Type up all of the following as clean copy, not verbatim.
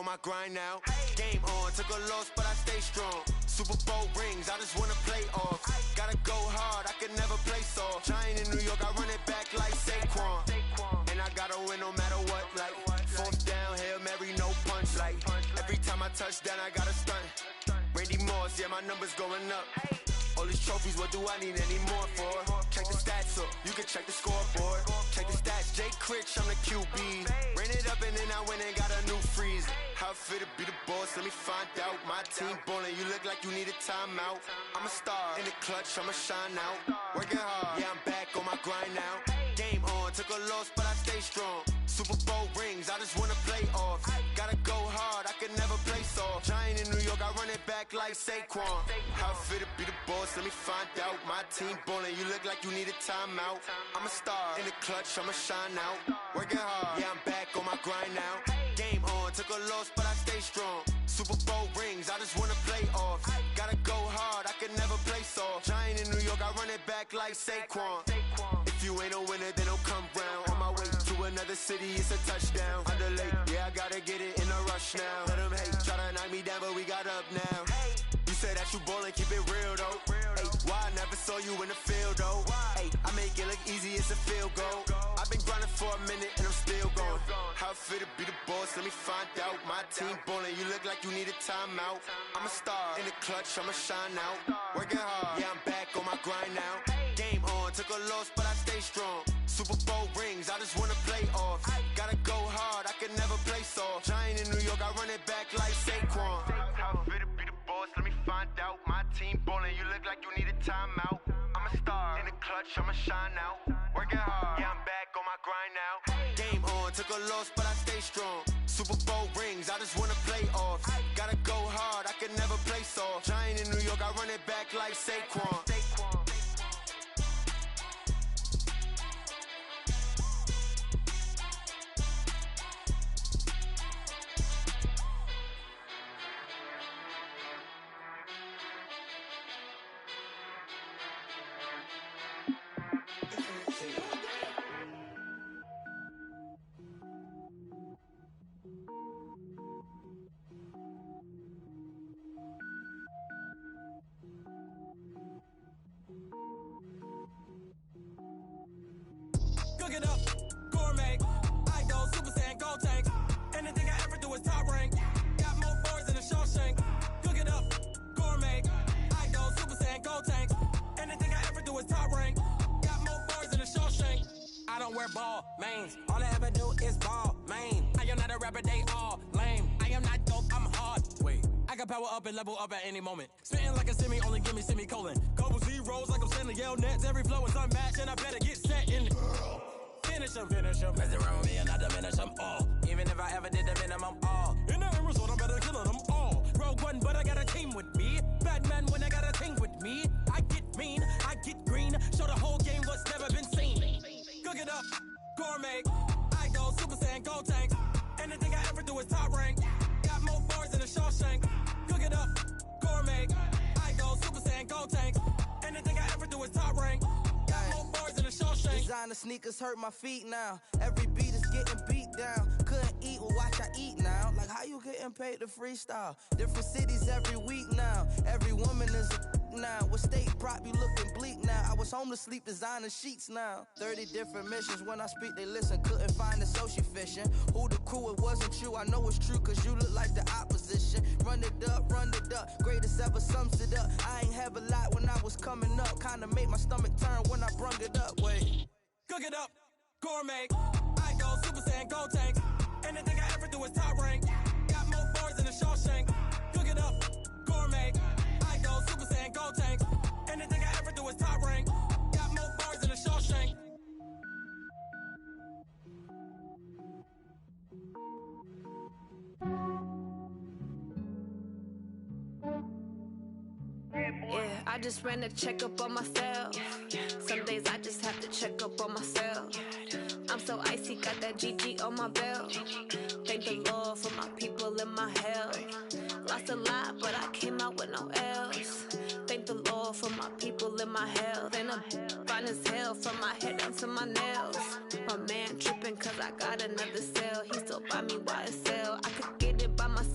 my grind now. Game on, took a loss, but I stay strong. Super Bowl rings, I just wanna play off. Gotta go hard, I can never play soft. Giant in New York, I run it back like Saquon. And I gotta win no matter what, like fourth down, Hail Mary, no punch. Like every time I touch down, I gotta stunt. Randy Moss, yeah, my numbers going up. All these trophies, what do I need any more for? Check the stats up, you can check the scoreboard. Check the stats, Jay Critch, I'm the QB. Ran it up and then I went and got a new freeze. How it feel to be the boss, let me find out. My team ballin', you look like you need a timeout. I'm a star, in the clutch, I'ma shine out. Working hard, yeah, I'm back on my grind now. Game on, took a loss, but I stay strong. Super Bowl rings, I just wanna play off. Gotta go hard, I can never play soft. Giant in New York, I run it back like Saquon. How it feel to be the boss, let me find out. My team ballin', you look like you need a timeout. I'm a star, in the clutch, I'ma shine out. Working hard, yeah, I'm back on my grind now. Game on, took a loss, but I stay strong. Super Bowl rings, I just wanna play off. Gotta go hard, I can never play soft. Giant in New York, I run it back like Saquon. If you ain't a winner, then don't come round. On my way to another city, it's a touchdown. Underlay, yeah, I gotta get it in a rush now. Let them hate, try to knock me down, but we got up now. You said that you ballin', keep it real though. Hey, why I never saw you in the field though? Hey, I make it look easy, it's a field goal. I've been grinding for a minute and I'm still going. How it feel to be the boss, let me find out. My team ballin', you look like you need a timeout. I'm a star, in the clutch, I'ma shine out. Working hard, yeah, I'm back on my grind now. Game on, took a loss, but I stay strong. Super Bowl rings, I just wanna play off. Gotta go hard, I can never play soft. Giant in New York, I run it back like Saquon. How it feel to be the boss, let me find out. My team ballin', you look like you need a timeout. I'm a star, in the clutch, I'ma shine out. Working hard, yeah, I'm back on my grind now. Game on, took a loss, but I stay strong. Super Bowl rings, I just wanna play off. Gotta go hard, I can never play soft. Giant in New York, I run it back like Saquon. Cooking up, gourmet, I go Super Saiyan, gold tank. Anything I ever do is top rank. Got more boards than a Shawshank. Cooking up, gourmet, I go Super Saiyan, gold tank. Anything I ever do is top rank. Got more boards than a Shawshank. I don't wear ball mains, all I ever do is ball main. I am not a rapper, they all lame. I am not dope, I'm hard. Wait, I can power up and level up at any moment. Spitting like a semi, only give me semicolon. Couple zeros like I'm sending yell nets. Every flow is unmatched and I better get set in. Finish them, mess around with me and I diminish them all. Even if I ever did the minimum, all in the end result, I'm better killing them all. Rogue one, but I got a team with me. Batman when I got a team with me. I get mean, I get green. Show the whole game what's never been seen. Cook it up, gourmet. I go Super Saiyan, gold tank. Anything I ever do is top rank. Got more bars than a Shawshank. Cook it up, gourmet. I go Super Saiyan, gold tank. Anything I ever do is top rank. Got more bars than a Shawshank. Designer sneakers hurt my feet now. Every beat is getting beat down. Couldn't eat, well watch I eat now. Like how you getting paid to freestyle? Different cities every week now. Every woman is a now. With state prop, you looking bleak now. I was home to sleep, designer sheets now. 30 different missions. When I speak, they listen. Couldn't find the social fishing. Who the crew? It wasn't you. I know it's true, cause you look like the opposition. Run it up, run it up. Greatest ever sums it up. I ain't have a lot when I was coming up. Kinda made my stomach turn when I brung it up. Wait. Cook it up, gourmet. I go Super Saiyan, gold tank. Anything I ever do is top rank. Got more bars than a Shawshank. Cook it up, gourmet. I go Super Saiyan, gold tank. Anything I ever do is top rank. Got more bars than a Shawshank. Yeah, I just ran a checkup on myself. Some days I just have to check up on myself. I'm so icy, got that GG on my belt. Thank the Lord for my people in my health. Lost a lot, but I came out with no L's. Thank the Lord for my people in my health. And I'm fine as hell from my head down to my nails. My man tripping cause I got another cell. He still buy me YSL. I could get it by myself.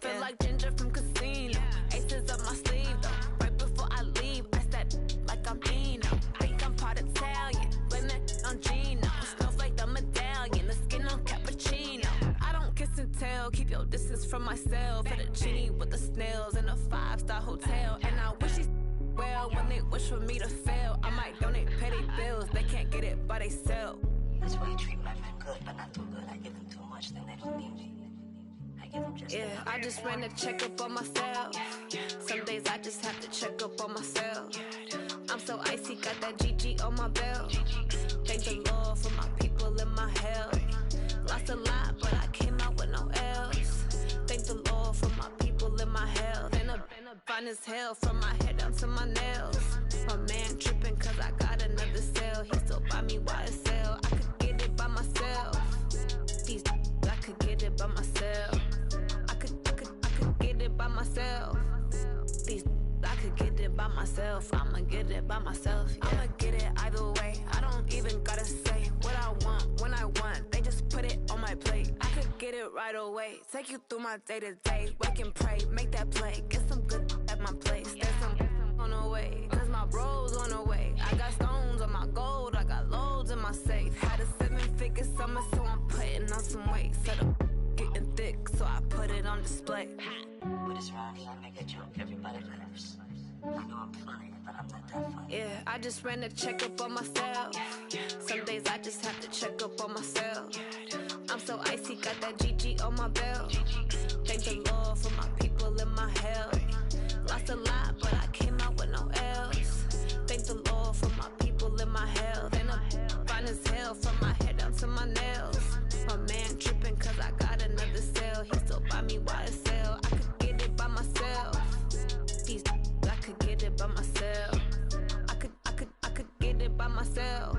Feel like Ginger from Casino. Aces up my sleeve, though. Right before I leave, I said like I'm Eno. Think I'm part Italian. Blame that on Gino. Smells like the medallion. The skin on cappuccino. I don't kiss and tell. Keep your distance from myself. Fettuccine with the snails in a 5-star hotel. And I wish he's well when they wish for me to fail. I might donate petty bills. They can't get it by themselves. That's why you treat my friend good, but not too good. I give them too much, then they don't need me. I give them just enough. I just ran a checkup on myself. Some days I just have to check up on myself. I'm so icy, got that GG on my belt. Thank the Lord for my people in my health. Lost a lot, but I came out with no else. Thank the Lord for my people in my health. And a fine as hell from my head down to my nails. My man tripping cause I got another cell. He still buy me YSL. I could get it by myself. These I could get it by myself. I could get it by myself. These I could get it by myself. I'ma get it by myself. Yeah. I'ma get it either way. I don't even gotta say what I want when I want. They just put it on my plate. I could get it right away. Take you through my day to day. Wake and pray, make that play. Get some good at my place. There's some on the way. Cause my bro's on the way. I got stones on my gold. I got loads in my safe. Had a 7-figure summer, so I'm putting on some weight. Set up getting thick, so I put it on display. With this round here, I make a joke, everybody laughs. I know I'm funny, but I'm not that funny. Yeah, I just ran a checkup on myself. Some days I just have to check up on myself. I'm so icy, got that GG on my belt. Thank the Lord for my people in my health. Lost a lot, but I came out with no else. Thank the Lord for my people in my health. And I'm fine as hell from my head down to my nails. My man tripping cause I got another cell. He still buy me YSL. I could get it by myself. These I could get it by myself. I could get it by myself.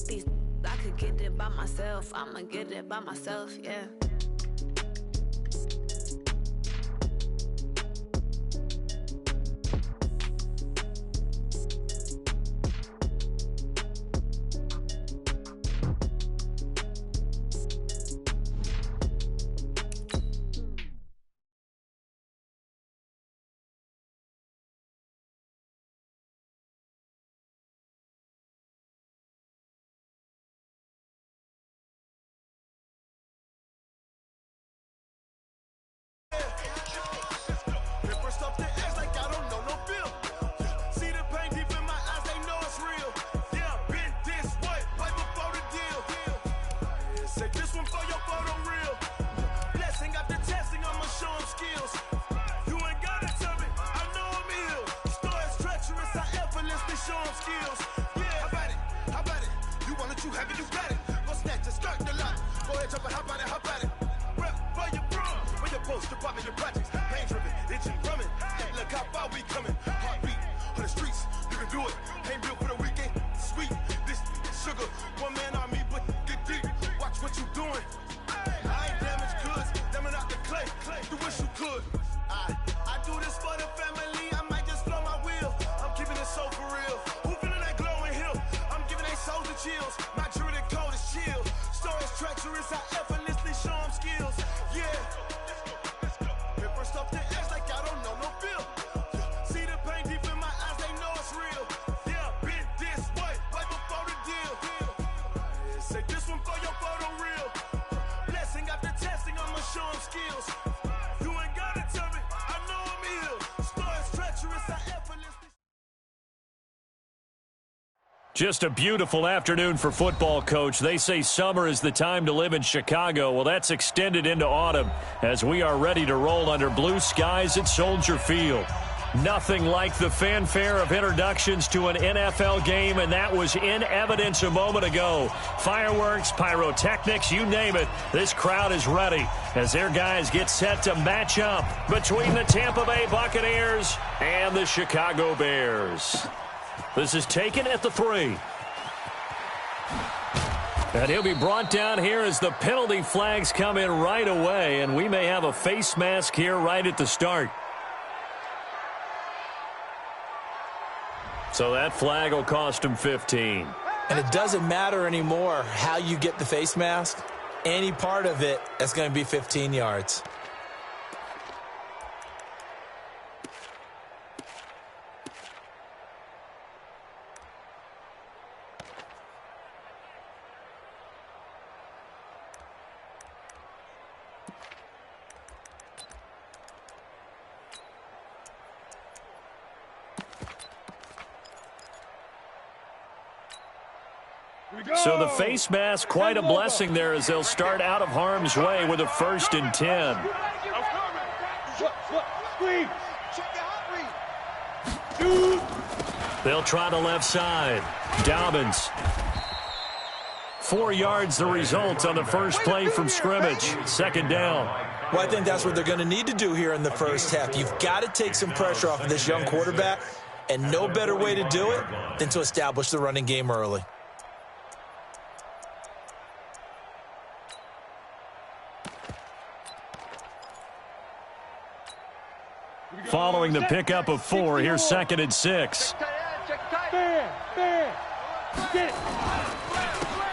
These I could get it by myself. I'ma get it by myself, yeah. Just a beautiful afternoon for football, Coach. They say summer is the time to live in Chicago. Well, that's extended into autumn as we are ready to roll under blue skies at Soldier Field. Nothing like the fanfare of introductions to an NFL game, and that was in evidence a moment ago. Fireworks, pyrotechnics, you name it. This crowd is ready as their guys get set to match up between the Tampa Bay Buccaneers and the Chicago Bears. This is taken at the 3. And he'll be brought down here as the penalty flags come in right away, and we may have a face mask here right at the start. So that flag will cost him 15. And it doesn't matter anymore how you get the face mask. Any part of it is going to be 15 yards. So the face mask, quite a blessing there as they'll start out of harm's way with a 1st and 10. They'll try the left side. Dobbins. 4 yards the result on the first play from scrimmage. 2nd down. Well, I think that's what they're going to need to do here in the first half. You've got to take some pressure off of this young quarterback, and no better way to do it than to establish the running game early. Following the pickup of 4, here's 2nd and 6.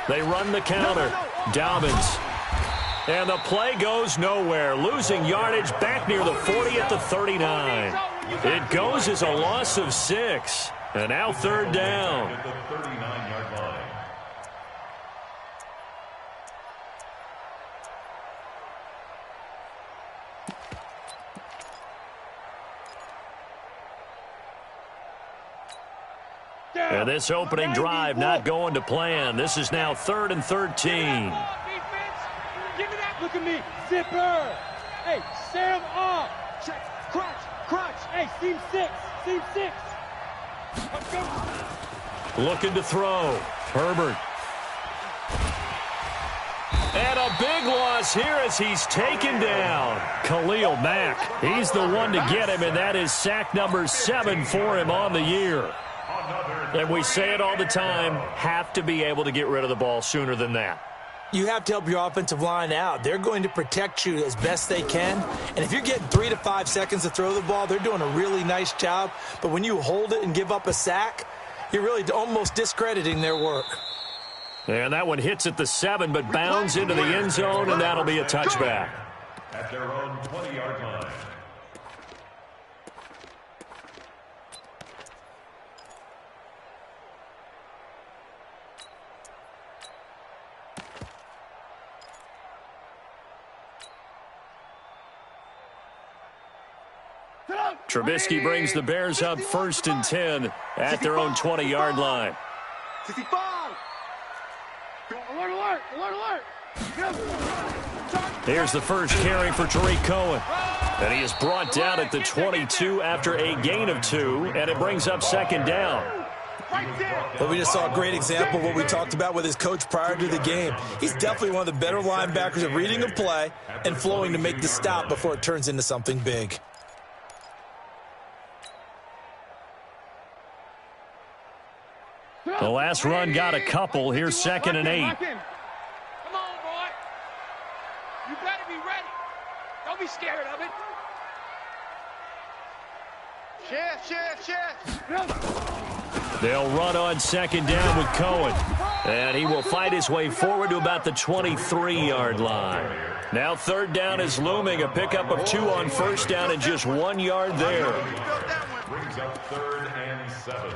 They run the counter. Dobbins. And the play goes nowhere. Losing yardage back near the 40 at the 39. It goes as a loss of 6. And now 3rd down. At the 39-yard line. And this opening drive not going to plan. This is now 3rd and 13. Give me that. Look at me. Zipper. Hey, Sam off. Check. Crunch. Hey, seam 6. Seam 6. Let's go. Looking to throw. Herbert. And a big loss here as he's taken down. Khalil Mack. He's the one to get him, and that is sack number 7 for him on the year. And we say it all the time, have to be able to get rid of the ball sooner than that. You have to help your offensive line out. They're going to protect you as best they can. And if you're getting 3 to 5 seconds to throw the ball, they're doing a really nice job. But when you hold it and give up a sack, you're really almost discrediting their work. And that one hits at the 7, but bounds into the end zone, and that'll be a touchback. At their own 20-yard line. Trubisky brings the Bears up 1st and 10 at their own 20-yard line. 65. Alert. Here's the first carry for Tariq Cohen. And he is brought down at the 22 after a gain of 2, and it brings up 2nd down. But we just saw a great example of what we talked about with his coach prior to the game. He's definitely one of the better linebackers at reading a play and flowing to make the stop before it turns into something big. The last run got a couple. Here's 2nd and 8. Come on, boy. You better be ready. Don't be scared of it. Shift. They'll run on 2nd down with Cohen. And he will fight his way forward to about the 23-yard line. Now 3rd down is looming. A pickup of 2 on 1st down and just 1 yard there. Brings up 3rd and 7.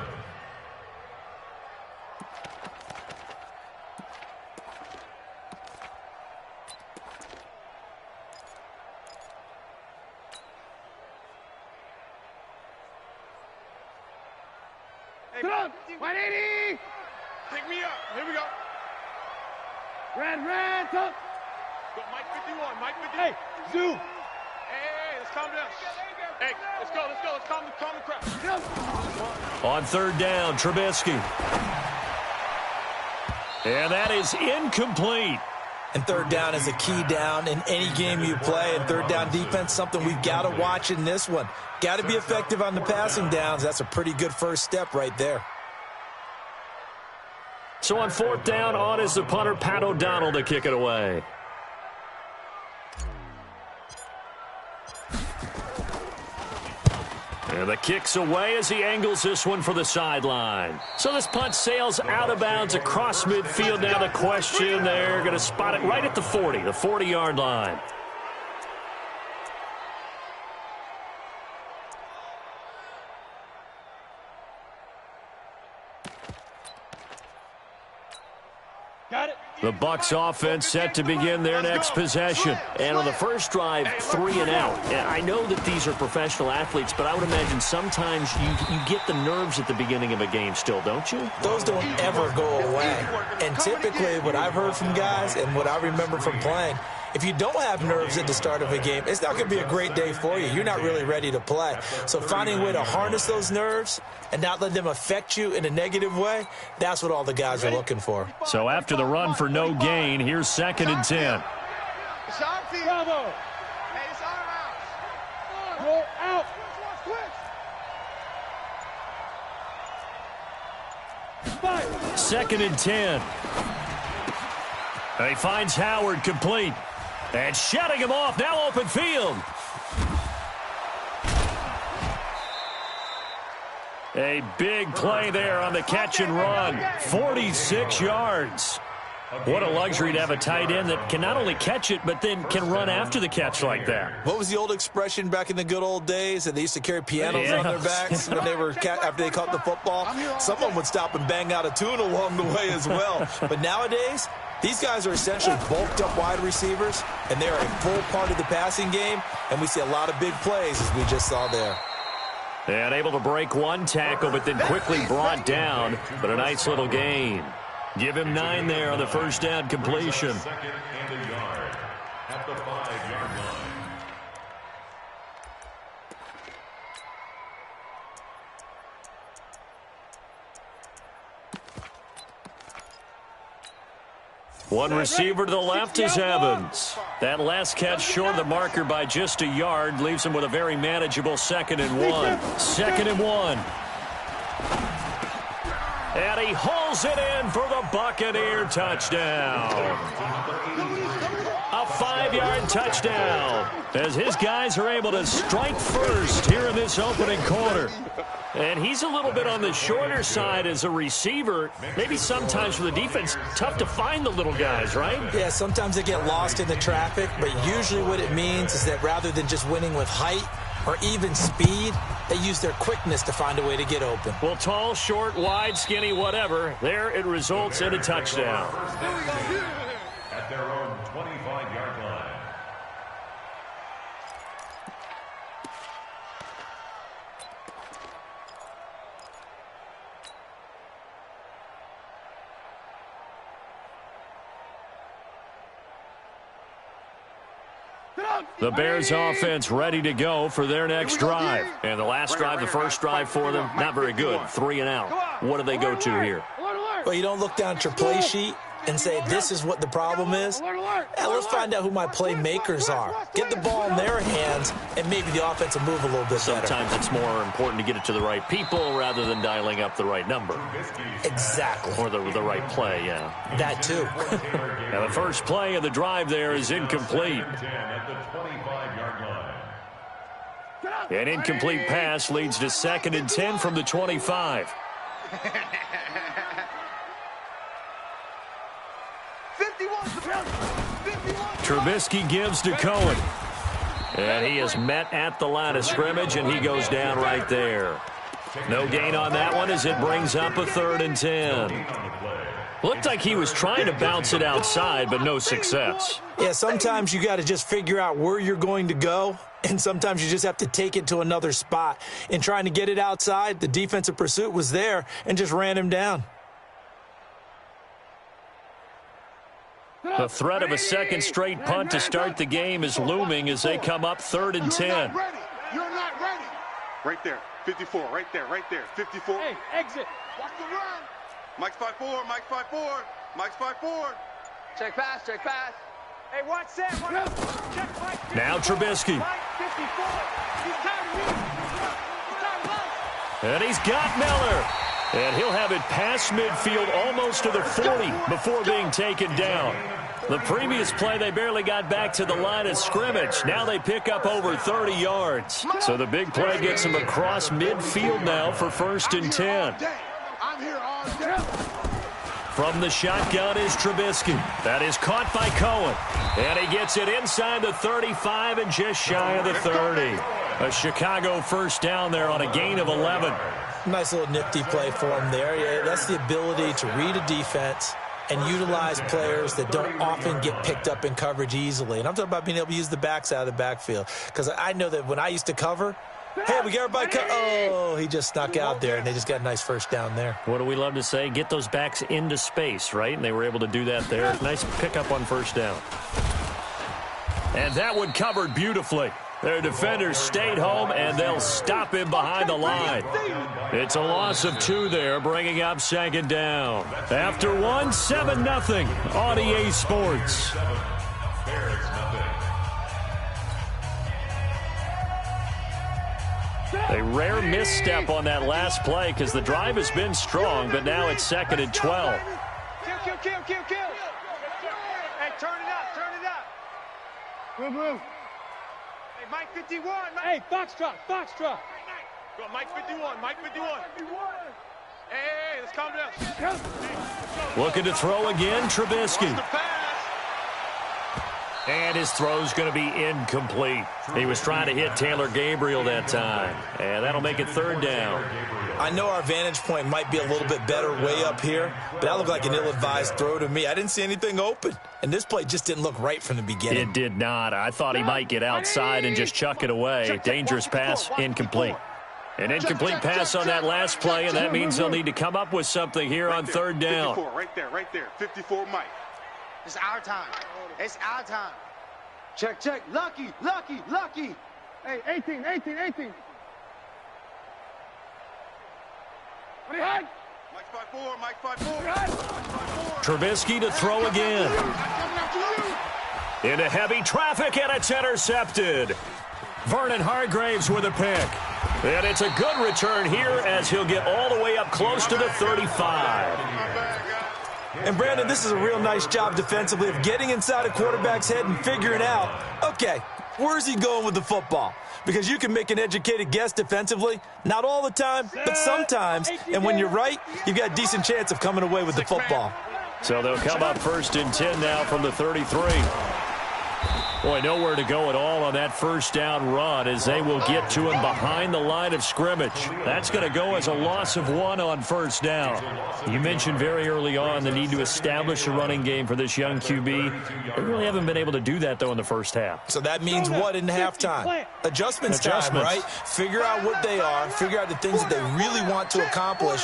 Come on. 180. Pick me up. Here we go. Red, top. Go, Mike 51. Mike 51. Hey, zoom. Hey, let's calm down. Hey, let's go. Let's calm the crowd. On 3rd down, Trubisky. And that is incomplete. And 3rd down is a key down in any game you play. And 3rd down defense, something we've got to watch in this one. Got to be effective on the passing downs. That's a pretty good first step right there. So on 4th down, on is the punter, Pat O'Donnell, to kick it away. And the kick's away as he angles this one for the sideline. So this punt sails out of bounds across midfield. Now the question, they're going to spot it right at the 40, the 40-yard line. Got it. The Bucs offense set to begin their next possession. And on the first drive, 3 and out. And I know that these are professional athletes, but I would imagine sometimes you get the nerves at the beginning of a game still, don't you? Those don't ever go away. And typically what I've heard from guys and what I remember from playing, if you don't have nerves at the start of a game, it's not going to be a great day for you. You're not really ready to play. So finding a way to harness those nerves and not let them affect you in a negative way, that's what all the guys are looking for. So after the run for no gain, here's 2nd and 10. Bravo. Hey, it's our house. Roll out. Five. 2nd and 10. He finds Howard complete. And shutting him off, now open field. A big play there on the catch and run. 46 yards. What a luxury to have a tight end that can not only catch it, but then can run after the catch like that. What was the old expression back in the good old days? And they used to carry pianos on their backs when they were after they caught the football. Someone would stop and bang out a tune along the way as well. But nowadays, these guys are essentially bulked up wide receivers, and they're a full part of the passing game, and we see a lot of big plays as we just saw there. And able to break one tackle, but then quickly brought down. But a nice little gain. Give him 9 there on the first down completion. 2nd and a yard at the 5-yard line. One receiver to the left is Evans. That last catch short of the marker by just a yard leaves him with a very manageable 2nd and 1. 2nd and 1. And he hauls it in for the Buccaneer touchdown. A 5-yard touchdown as his guys are able to strike first here in this opening quarter. And he's a little bit on the shorter side as a receiver. Maybe sometimes for the defense, tough to find the little guys, right? Yeah, sometimes they get lost in the traffic, but usually what it means is that rather than just winning with height or even speed, they use their quickness to find a way to get open. Well, tall, short, wide, skinny, whatever, there it results in a touchdown. At their own 25-yard line. The Bears offense ready to go for their next drive. And the last drive, the first drive for them, not very good. 3 and out. What do they go to here? Well, you don't look down at your play sheet and say, this is what the problem is. Let's find out who my playmakers are. Get the ball in their hands, and maybe the offense will move a little bit better. Sometimes it's more important to get it to the right people rather than dialing up the right number. Exactly. Or the right play, yeah. That too. Now the first play of the drive there is incomplete. An incomplete pass leads to 2nd and 10 from the 25. Trubisky gives to Cohen. And he is met at the line of scrimmage, and he goes down right there. No gain on that one as it brings up a 3rd and 10. Looked like he was trying to bounce it outside, but no success. Yeah, sometimes you got to just figure out where you're going to go, and sometimes you just have to take it to another spot. In trying to get it outside, the defensive pursuit was there and just ran him down. The threat of a second straight punt to start the game is looming as they come up 3rd and 10. You're not ready. Right there. 54. Right there. 54. Hey, exit. Watch the run. Mike's 5-4. Mike's 5-4. Mike's 5-4. Check pass. Hey, watch that. Check Mike. Now Trubisky. Mike 54. He's tired of And he's got Miller. And he'll have it past midfield almost to the 40 before being taken down. The previous play, they barely got back to the line of scrimmage. Now they pick up over 30 yards. So the big play gets them across midfield now for 1st and 10. I'm here all day. From the shotgun is Trubisky. That is caught by Cohen. And he gets it inside the 35 and just shy of the 30. A Chicago first down there on a gain of 11. Nice little nifty play for him there. Yeah, that's the ability to read a defense and utilize players that don't often get picked up in coverage easily. And I'm talking about being able to use the backs out of the backfield. Because I know that when I used to cover, hey, we got everybody oh, he just snuck out there, and they just got a nice first down there. What do we love to say? Get those backs into space, right? And they were able to do that there. Nice pickup on first down. And that one covered beautifully. Their defenders stayed home, and they'll stop him behind the line. It's a loss of 2 there, bringing up second down. After 1, 7-0 on EA Sports. A rare misstep on that last play because the drive has been strong, but now it's 2nd and 12. Kill. Hey, turn it up. Move. Hey, Mike 51. Hey, Foxtrot. Go, Mike 51. Hey, let's calm down. Looking to throw again, Trubisky. And his throw's going to be incomplete. He was trying to hit Taylor Gabriel that time. And that'll make it 3rd down. I know our vantage point might be a little bit better way up here, but that looked like an ill-advised throw to me. I didn't see anything open. And this play just didn't look right from the beginning. It did not. I thought he might get outside and just chuck it away. Dangerous pass, incomplete. An incomplete pass on that last play, and that means they'll need to come up with something here on 3rd down. 54, right there. 54, Mike. It's our time. Check. Lucky. Hey, 18. What do you had? Mike 5-4. Trubisky to throw again. Into heavy traffic, and it's intercepted. Vernon Hargreaves with a pick. And it's a good return here as he'll get all the way up close to the 35. And, Brandon, this is a real nice job defensively of getting inside a quarterback's head and figuring out, okay, where's he going with the football? Because you can make an educated guess defensively. Not all the time, but sometimes. And when you're right, you've got a decent chance of coming away with the football. So they'll come up 1st and 10 now from the 33. Boy, nowhere to go at all on that first down run as they will get to him behind the line of scrimmage. That's going to go as a loss of 1 on first down. You mentioned very early on the need to establish a running game for this young QB. They really haven't been able to do that, though, in the first half. So that means what in halftime? Adjustments time, right? Figure out what they are, figure out the things that they really want to accomplish,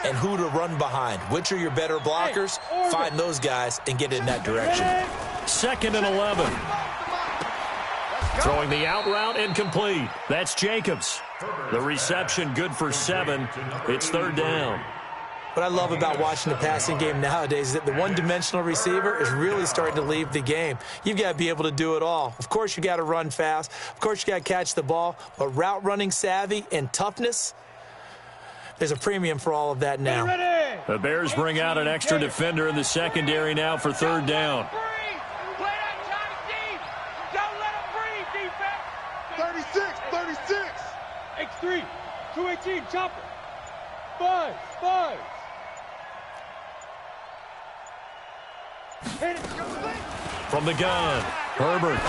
and who to run behind. Which are your better blockers? Find those guys and get in that direction. 2nd and 11. Throwing the out route, incomplete. That's Jacobs. The reception good for 7. It's 3rd down. What I love about watching the passing game nowadays is that the one-dimensional receiver is really starting to leave the game. You've got to be able to do it all. Of course, you got to run fast. Of course, you got to catch the ball. But route running savvy and toughness, there's a premium for all of that now. The Bears bring out an extra defender in the secondary now for 3rd down. 36. X3, 218, chopper. Buzz. Hit it. From the gun, Herbert.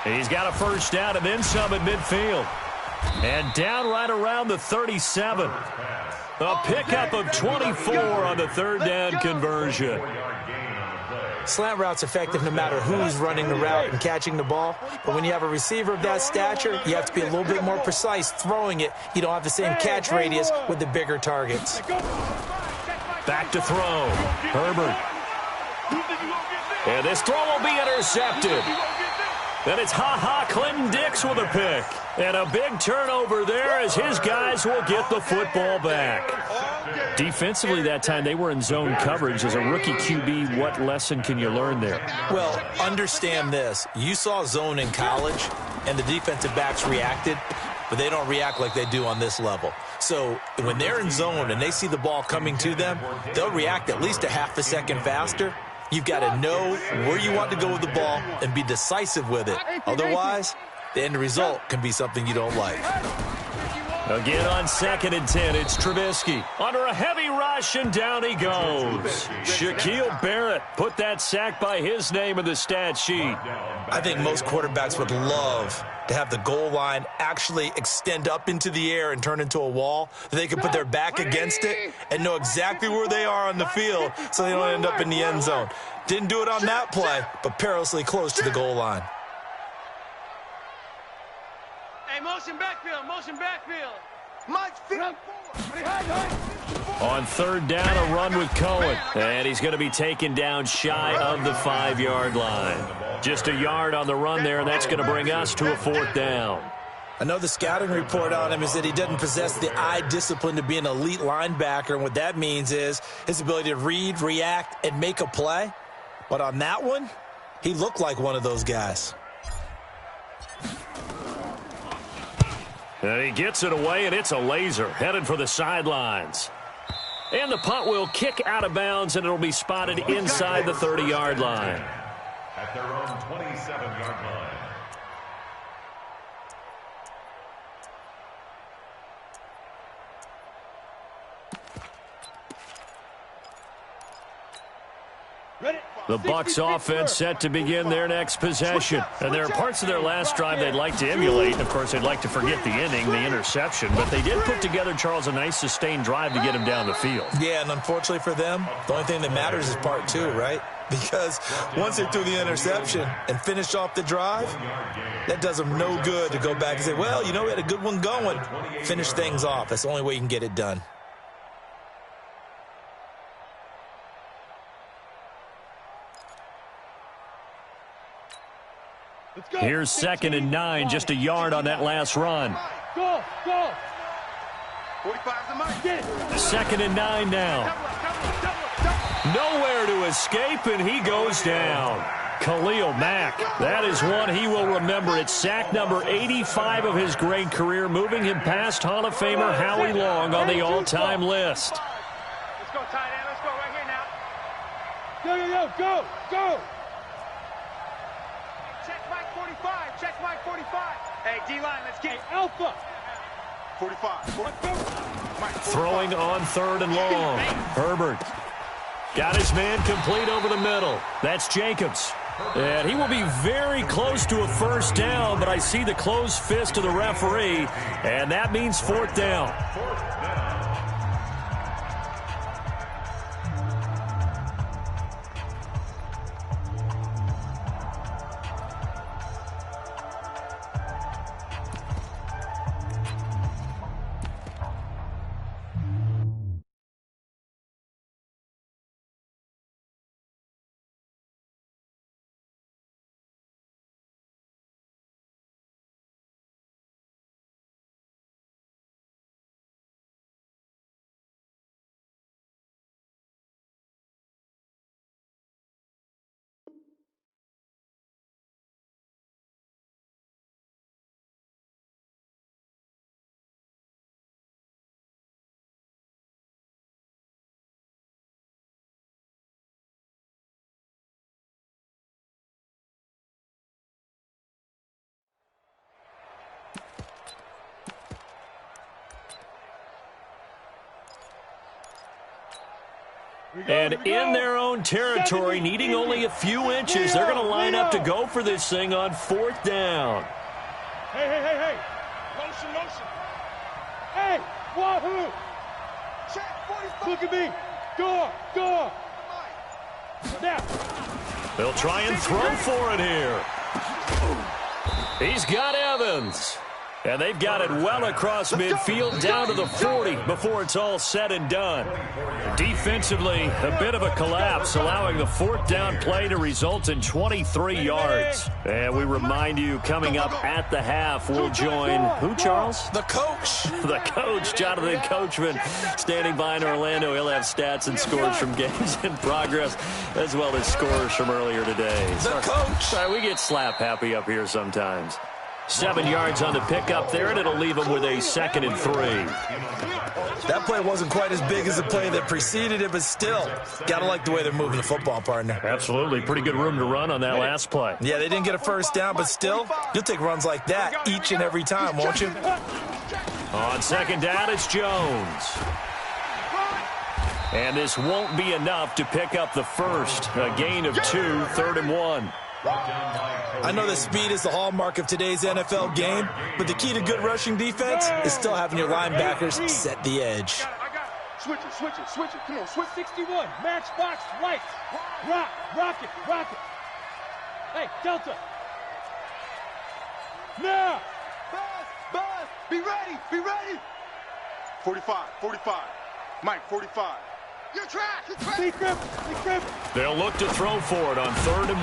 He's got a first down and then some at midfield. And down right around the 37. A pickup of 24 on the 3rd down conversion. Slant route's effective no matter who's running the route and catching the ball. But when you have a receiver of that stature, you have to be a little bit more precise throwing it. You don't have the same catch radius with the bigger targets. Back to throw. Herbert. And this throw will be intercepted. Then it's Clinton Dix with a pick. And a big turnover there as his guys will get the football back. Defensively that time, they were in zone coverage. As a rookie QB, what lesson can you learn there? Well, understand this. You saw zone in college, and the defensive backs reacted, but they don't react like they do on this level. So when they're in zone and they see the ball coming to them, they'll react at least a half a second faster. You've got to know where you want to go with the ball and be decisive with it. Otherwise, the end result can be something you don't like. Again on 2nd and 10, it's Trubisky. Under a heavy rush, and down he goes. Shaquille Barrett put that sack by his name in the stat sheet. I think most quarterbacks would love to have the goal line actually extend up into the air and turn into a wall. They can put their back against it and know exactly where they are on the field so they don't end up in the end zone. Didn't do it on that play, but perilously close to the goal line. Hey, motion backfield, motion backfield. On 3rd down, a run with Cohen. And he's going to be taken down shy of the 5-yard line. Just a yard on the run there, and that's going to bring us to a 4th down. I know the scouting report on him is that he doesn't possess the eye discipline to be an elite linebacker, and what that means is his ability to read, react, and make a play. But on that one, he looked like one of those guys. And he gets it away, and it's a laser headed for the sidelines. And the punt will kick out of bounds, and it'll be spotted inside the 30-yard line. At their own 27-yard line. The Bucs offense set to begin their next possession. And there are parts of their last drive they'd like to emulate. Of course, they'd like to forget the inning, the interception. But they did put together, Charles, a nice sustained drive to get him down the field. Yeah, and unfortunately for them, the only thing that matters is part 2, right? Because once they threw the interception and finished off the drive, that does them no good to go back and say, well, you know, we had a good one going. Finish things off. That's the only way you can get it done. Here's 2nd and 9, just a yard on that last run. Go, go. 2nd and 9 now. Nowhere to escape, and he goes down. Khalil Mack, that is one he will remember. It's sack number 85 of his great career, moving him past Hall of Famer Howie Long on the all-time list. Let's go, tight end. Let's go right here now. Yo, yo, yo, go, go. Check Mike 45. Check Mike 45. Hey, D-line, let's get Alpha. 45. Throwing on 3rd and long. Herbert got his man complete over the middle. That's Jacobs. And he will be very close to a 1st down, but I see the closed fist of the referee, and that means 4th down. And in their own territory, needing only a few inches, they're going to line up to go for this thing on 4th down. Hey, hey, hey, hey. Motion, motion. Hey, wahoo. Look at me. Door, door. Now. They'll try and throw for it here. He's got Evans. And they've got it well across midfield down to the 40 before it's all said and done. Defensively, a bit of a collapse, allowing the 4th down play to result in 23 yards. And we remind you, coming up at the half, we'll join who, Charles? The coach. The coach, Jonathan Coachman, standing by in Orlando. He'll have stats and scores from games in progress, as well as scores from earlier today. The coach. Sorry, we get slap happy up here sometimes. 7 yards on the pickup there, and it'll leave them with a 2nd and 3. That play wasn't quite as big as the play that preceded it, but still, got to like the way they're moving the football, partner. Absolutely. Pretty good room to run on that last play. Yeah, they didn't get a 1st down, but still, you'll take runs like that each and every time, won't you? On second down, it's Jones. And this won't be enough to pick up the first. A gain of 2, 3rd and 1. I know that speed is the hallmark of today's NFL game, but the key to good rushing defense is still having your linebackers set the edge. Switch it. Come on, switch 61. Matchbox, lights. Rock it. Hey, Delta. Now. Buzz, be ready. 45. Mike, 45. You're trash. Be grip. They'll look to throw for it on 3rd and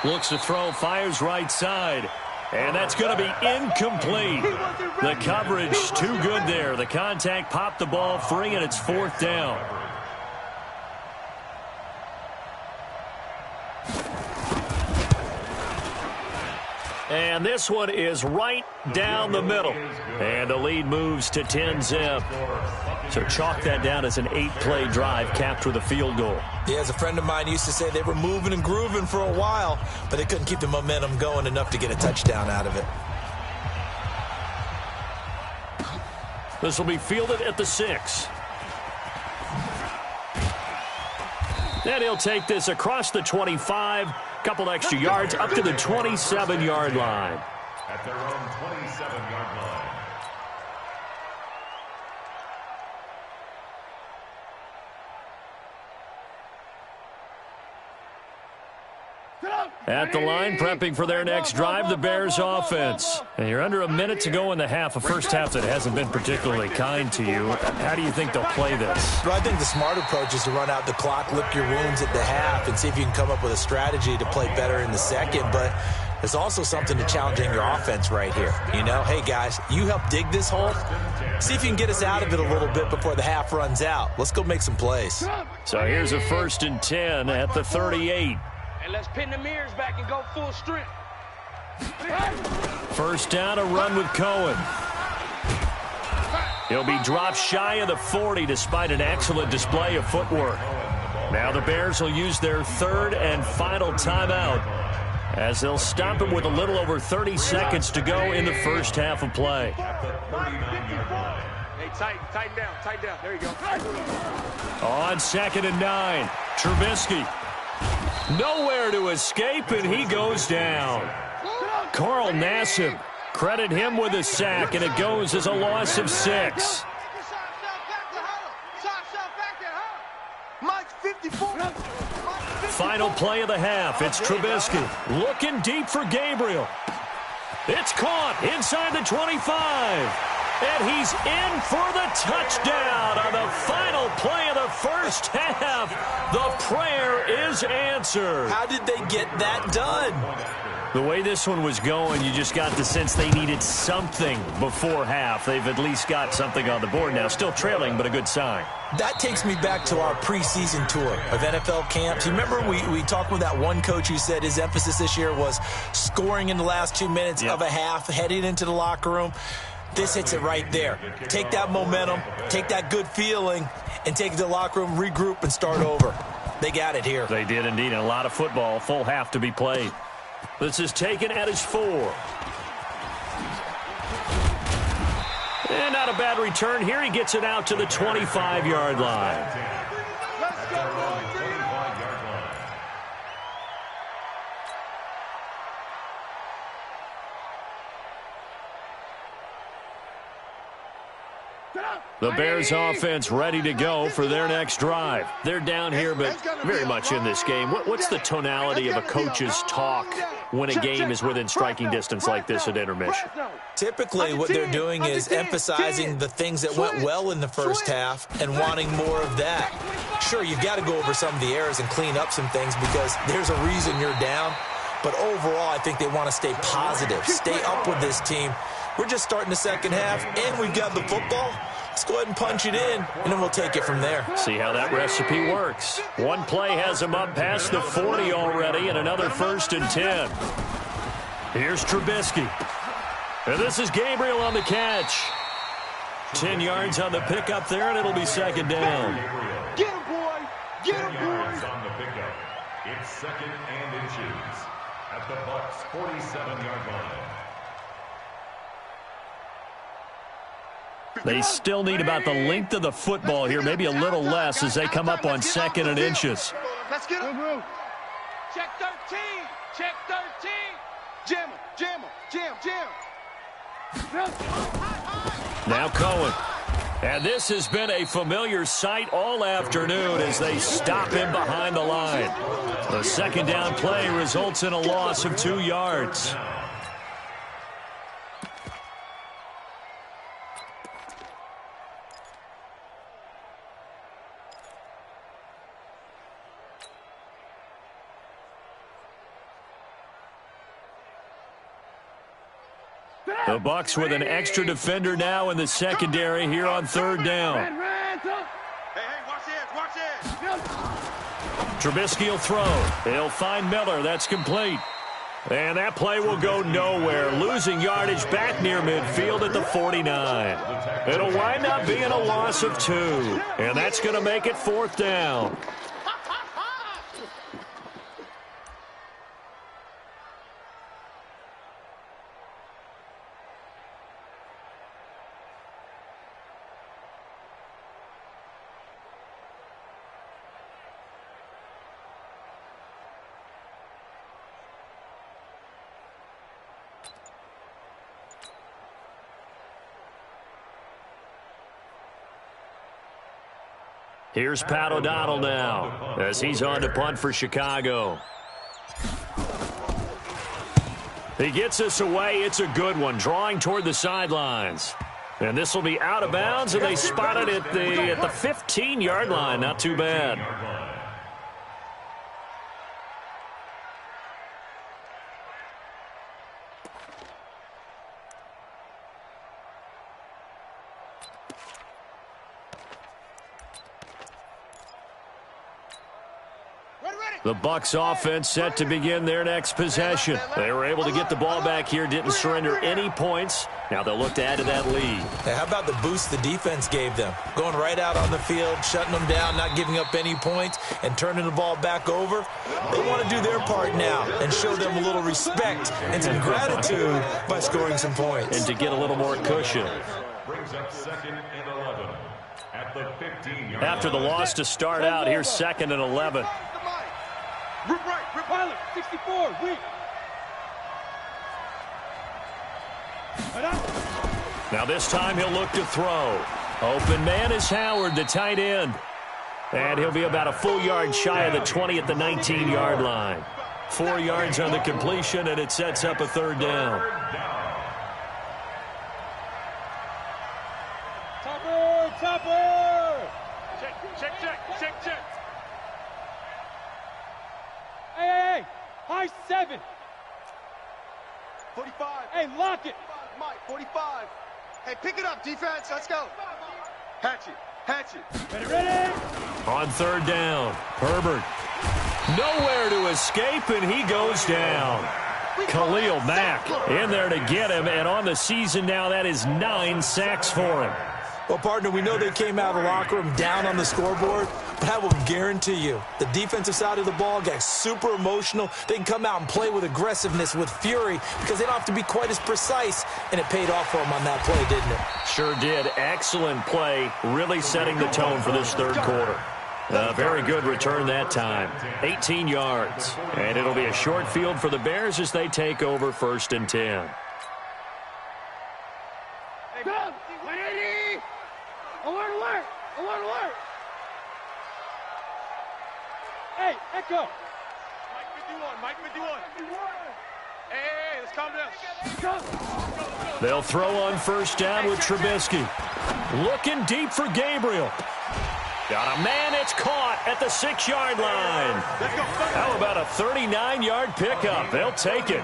1. Looks to throw, fires right side. And that's going to be incomplete. The coverage too good there. The contact popped the ball free, and it's 4th down. And this one is right down the middle. And the lead moves to 10-zip. So chalk that down as an 8-play drive capped with a field goal. Yeah, as a friend of mine used to say, they were moving and grooving for a while, but they couldn't keep the momentum going enough to get a touchdown out of it. This will be fielded at the 6. And he'll take this across the 25. Couple extra yards up to the 27-yard line. At their own 27-yard line. At the line, prepping for their next drive, the Bears offense. And you're under a minute to go in the half, a first half that hasn't been particularly kind to you. How do you think they'll play this? Well, I think the smart approach is to run out the clock, lick your wounds at the half, and see if you can come up with a strategy to play better in the second. But there's also something to challenging your offense right here. You know, hey, guys, you help dig this hole. See if you can get us out of it a little bit before the half runs out. Let's go make some plays. So here's a 1st and 10 at the 38. And let's pin the mirrors back and go full strength. First down, a run with Cohen. He'll be dropped shy of the 40 despite an excellent display of footwork. Now the Bears will use their 3rd and final timeout as they'll stop him with a little over 30 seconds to go in the first half of play. Hey, tighten down. There you go. On 2nd and 9, Trubisky. Nowhere to escape, and he goes down. Carl Nassib, credit him with a sack, and it goes as a loss of 6. Final play of the half. It's Trubisky looking deep for Gabriel. It's caught inside the 25. And he's in for the touchdown on the final play of the first half. The prayer is answered. How did they get that done? The way this one was going, you just got the sense they needed something before half. They've at least got something on the board now. Still trailing, but a good sign. That takes me back to our preseason tour of NFL camps. You remember we talked with that one coach who said his emphasis this year was scoring in the last 2 minutes of a half, heading into the locker room. This hits it right there. Take that momentum, take that good feeling, and take it to the locker room, regroup, and start over. They got it here. They did indeed, and a lot of football, full half to be played. This is taken at his 4. And not a bad return here. He gets it out to the 25-yard line. Let's go, The Bears offense ready to go for their next drive. They're down here, but very much in this game. What's the tonality of a coach's talk when a game is within striking distance like this at intermission? Typically, what they're doing is emphasizing the things that went well in the first half and wanting more of that. Sure, you've got to go over some of the errors and clean up some things because there's a reason you're down. But overall, I think they want to stay positive, stay up with this team. We're just starting the second half, and we've got the football. Let's go ahead and punch it in, and then we'll take it from there. See how that recipe works. One play has him up past the 40 already, and another 1st and 10. Here's Trubisky. And this is Gabriel on the catch. 10 yards on the pickup there, and it'll be second down. Get him, boy! Get him, boy! On the pickup. It's 2nd and inches at the Bucs' 47-yard line. They still need about the length of the football here, maybe a little less as they come up on 2nd and inches. Let's get him. Check 13. Check 13. Jam him. Jam him. Jam. Jam. Now Cohen. And this has been a familiar sight all afternoon as they stop him behind the line. The second down play results in a loss of 2 yards. The Bucs with an extra defender now in the secondary here on 3rd down. Hey, watch this, watch this. Trubisky will throw. He'll find Miller. That's complete. And that play will go nowhere. Losing yardage back near midfield at the 49. It'll wind up being a loss of 2. And that's going to make it 4th down. Here's Pat O'Donnell now as he's on to punt for Chicago. He gets us away. It's a good one, drawing toward the sidelines. And this will be out of bounds, and they spot it at the 15-yard line. Not too bad. The Bucs offense set to begin their next possession. They were able to get the ball back here, didn't surrender any points. Now they'll look to add to that lead. Hey, how about the boost the defense gave them? Going right out on the field, shutting them down, not giving up any points, and turning the ball back over. They want to do their part now and show them a little respect and some gratitude by scoring some points. And to get a little more cushion. Brings up 2nd and 11 at the 15-yard line. After the loss to start out, here's 2nd and 11. Rip right, Rip Pilot, 64, weak. Now this time he'll look to throw. Open man is Howard, the tight end. And he'll be about a full yard shy of the 20 at the 19-yard line. 4 yards on the completion, and it sets up a 3rd down. Topper! Check. Hey, high 7. 45. Hey, lock it. Mike, 45. Hey, pick it up, defense. Let's go. Hatch it. Ready? On 3rd down, Herbert. Nowhere to escape, and he goes down. Khalil Mack in there to get him, and on the season now, that is 9 sacks for him. Well, partner, we know they came out of the locker room down on the scoreboard, but I will guarantee you the defensive side of the ball got super emotional. They can come out and play with aggressiveness, with fury, because they don't have to be quite as precise, and it paid off for them on that play, didn't it? Sure did. Excellent play, really setting the tone for this 3rd quarter. Very good return that time. 18 yards. And it'll be a short field for the Bears as they take over 1st and 10. Alert! Hey, Echo! Mike 51. Hey, let's calm down. They'll throw on 1st down with Trubisky. Looking deep for Gabriel. Got a man, it's caught at the 6-yard line. How about a 39-yard pickup? They'll take it.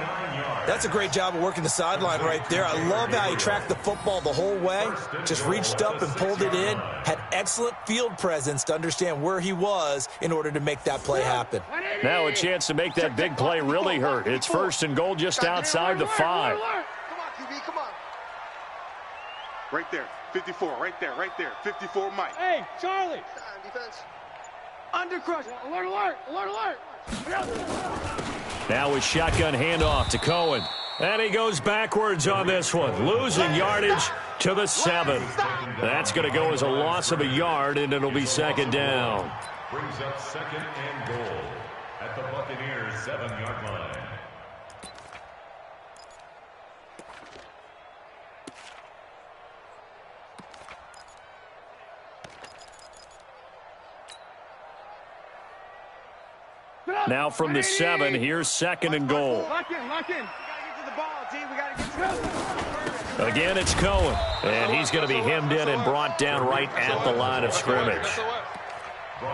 That's a great job of working the sideline right there. I love how he tracked the football the whole way. Just reached up and pulled it in. Had excellent field presence to understand where he was in order to make that play happen. Now a chance to make that big play really hurt. It's 1st and goal just outside the 5. Come on, QB, come on. Right there, 54, right there. 54, Mike. Hey, Charlie! Defense. Under crush! Alert! Now a shotgun handoff to Cohen. And he goes backwards on this one. Losing yardage to the 7. That's going to go as a loss of a yard, and it'll be second down. Brings up second and goal at the Buccaneers' 7-yard line. Now from the 7, here's second and goal. Lock in, lock in. We gotta get to the ball, G. We gotta get to the Again, it's Cohen, and he's going to be hemmed in and brought down right at the line of scrimmage.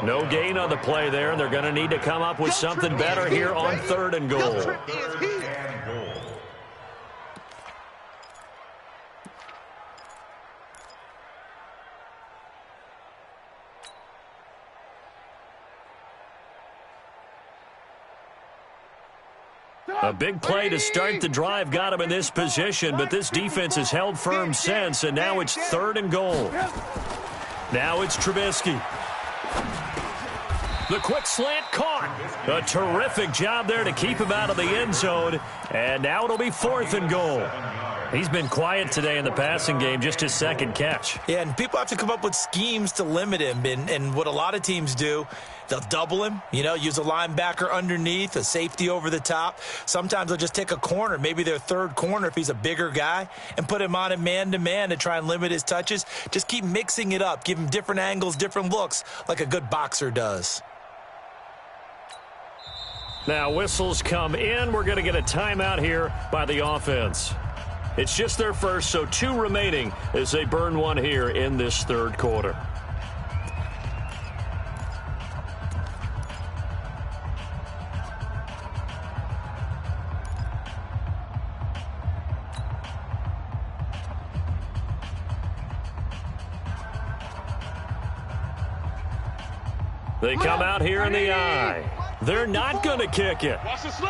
No gain on the play there, and they're going to need to come up with something better here on third and goal. A big play to start the drive got him in this position, but this defense has held firm since, and now it's third and goal. Now it's Trubisky. The quick slant caught. A terrific job there to keep him out of the end zone, and now it'll be fourth and goal. He's been quiet today in the passing game, just his second catch. Yeah, and people have to come up with schemes to limit him, and what a lot of teams do, they'll double him, use a linebacker underneath, a safety over the top. Sometimes they'll just take a corner, maybe their third corner if he's a bigger guy, and put him on a man-to-man to try and limit his touches. Just keep mixing it up, give him different angles, different looks, like a good boxer does. Now whistles come in. We're going to get a timeout here by the offense. It's just their first, so 2 remaining as they burn one here in this third quarter. They come out here in the eye. They're not going to kick it.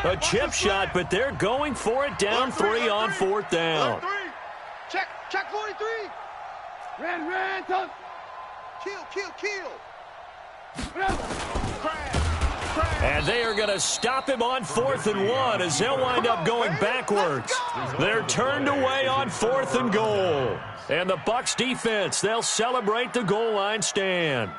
A chip shot, but they're going for it down 3 on fourth down. Check 43. Ran, tough. Kill. And they are going to stop him on 4th and 1 as they'll wind up going backwards. They're turned away on 4th and goal. And the Bucs defense, they'll celebrate the goal line stand.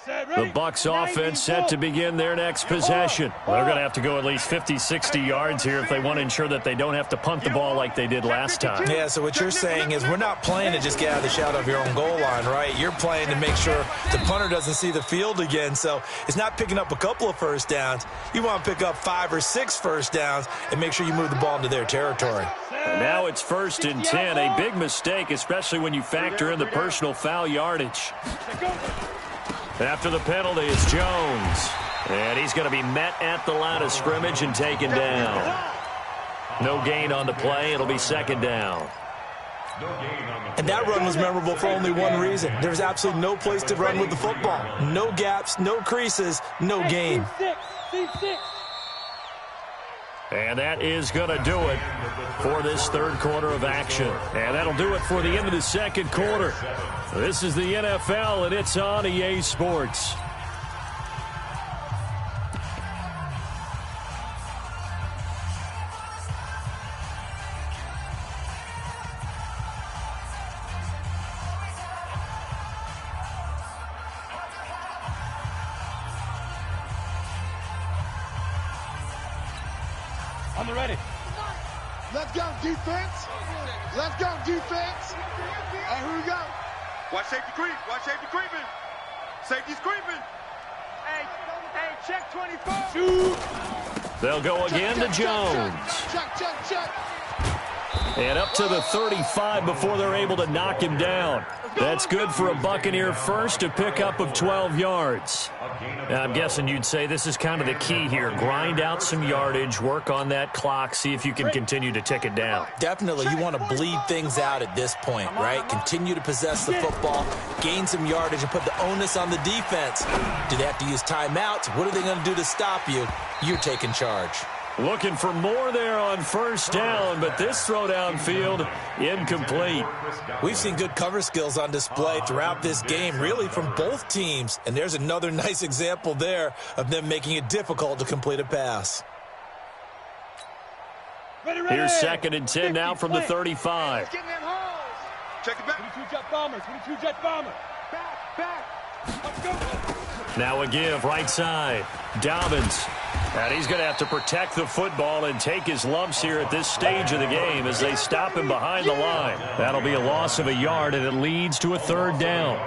The Bucs offense set to begin their next possession. They're going to have to go at least 50, 60 yards here if they want to ensure that they don't have to punt the ball like they did last time. Yeah, so what you're saying is we're not playing to just get out of the shadow of your own goal line, right? You're playing to make sure the punter doesn't see the field again. So it's not picking up a couple of first downs. You want to pick up 5 or 6 first downs and make sure you move the ball into their territory. And now it's 1st and 10, a big mistake, especially when you factor in the personal foul yardage. After the penalty, it's Jones. And he's going to be met at the line of scrimmage and taken down. No gain on the play. It'll be second down. And that run was memorable for only one reason. There's absolutely no place to run with the football. No gaps, no creases, no gain. And that is going to do it for this third quarter of action. And that'll do it for the end of the second quarter. This is the NFL, and it's on EA Sports. I'm ready. Let's go, defense. Let's go, defense. Hey, here we go. Watch safety creep. Watch safety creeping. Safety's creeping. Hey, check 24. Shoot. They'll go again to Jones. Check. And up to the 35 before they're able to knock him down. That's good for a Buccaneer first, a pickup of 12 yards. Now, I'm guessing you'd say this is kind of the key here. Grind out some yardage, work on that clock, see if you can continue to tick it down. Definitely, you want to bleed things out at this point, right? Continue to possess the football, gain some yardage, and put the onus on the defense. Do they have to use timeouts? What are they going to do to stop you? You're taking charge. Looking for more there on first down, but this throw downfield, incomplete. We've seen good cover skills on display throughout this game, really from both teams. And there's another nice example there of them making it difficult to complete a pass. Here's 2nd and 10 now from the 35. Check it back. 22 jet bombers. 22 jet bomber. Back. Let's go. Now a give right side. Dobbins. And he's going to have to protect the football and take his lumps here at this stage of the game as they stop him behind the line. That'll be a loss of a yard, and it leads to a 3rd down.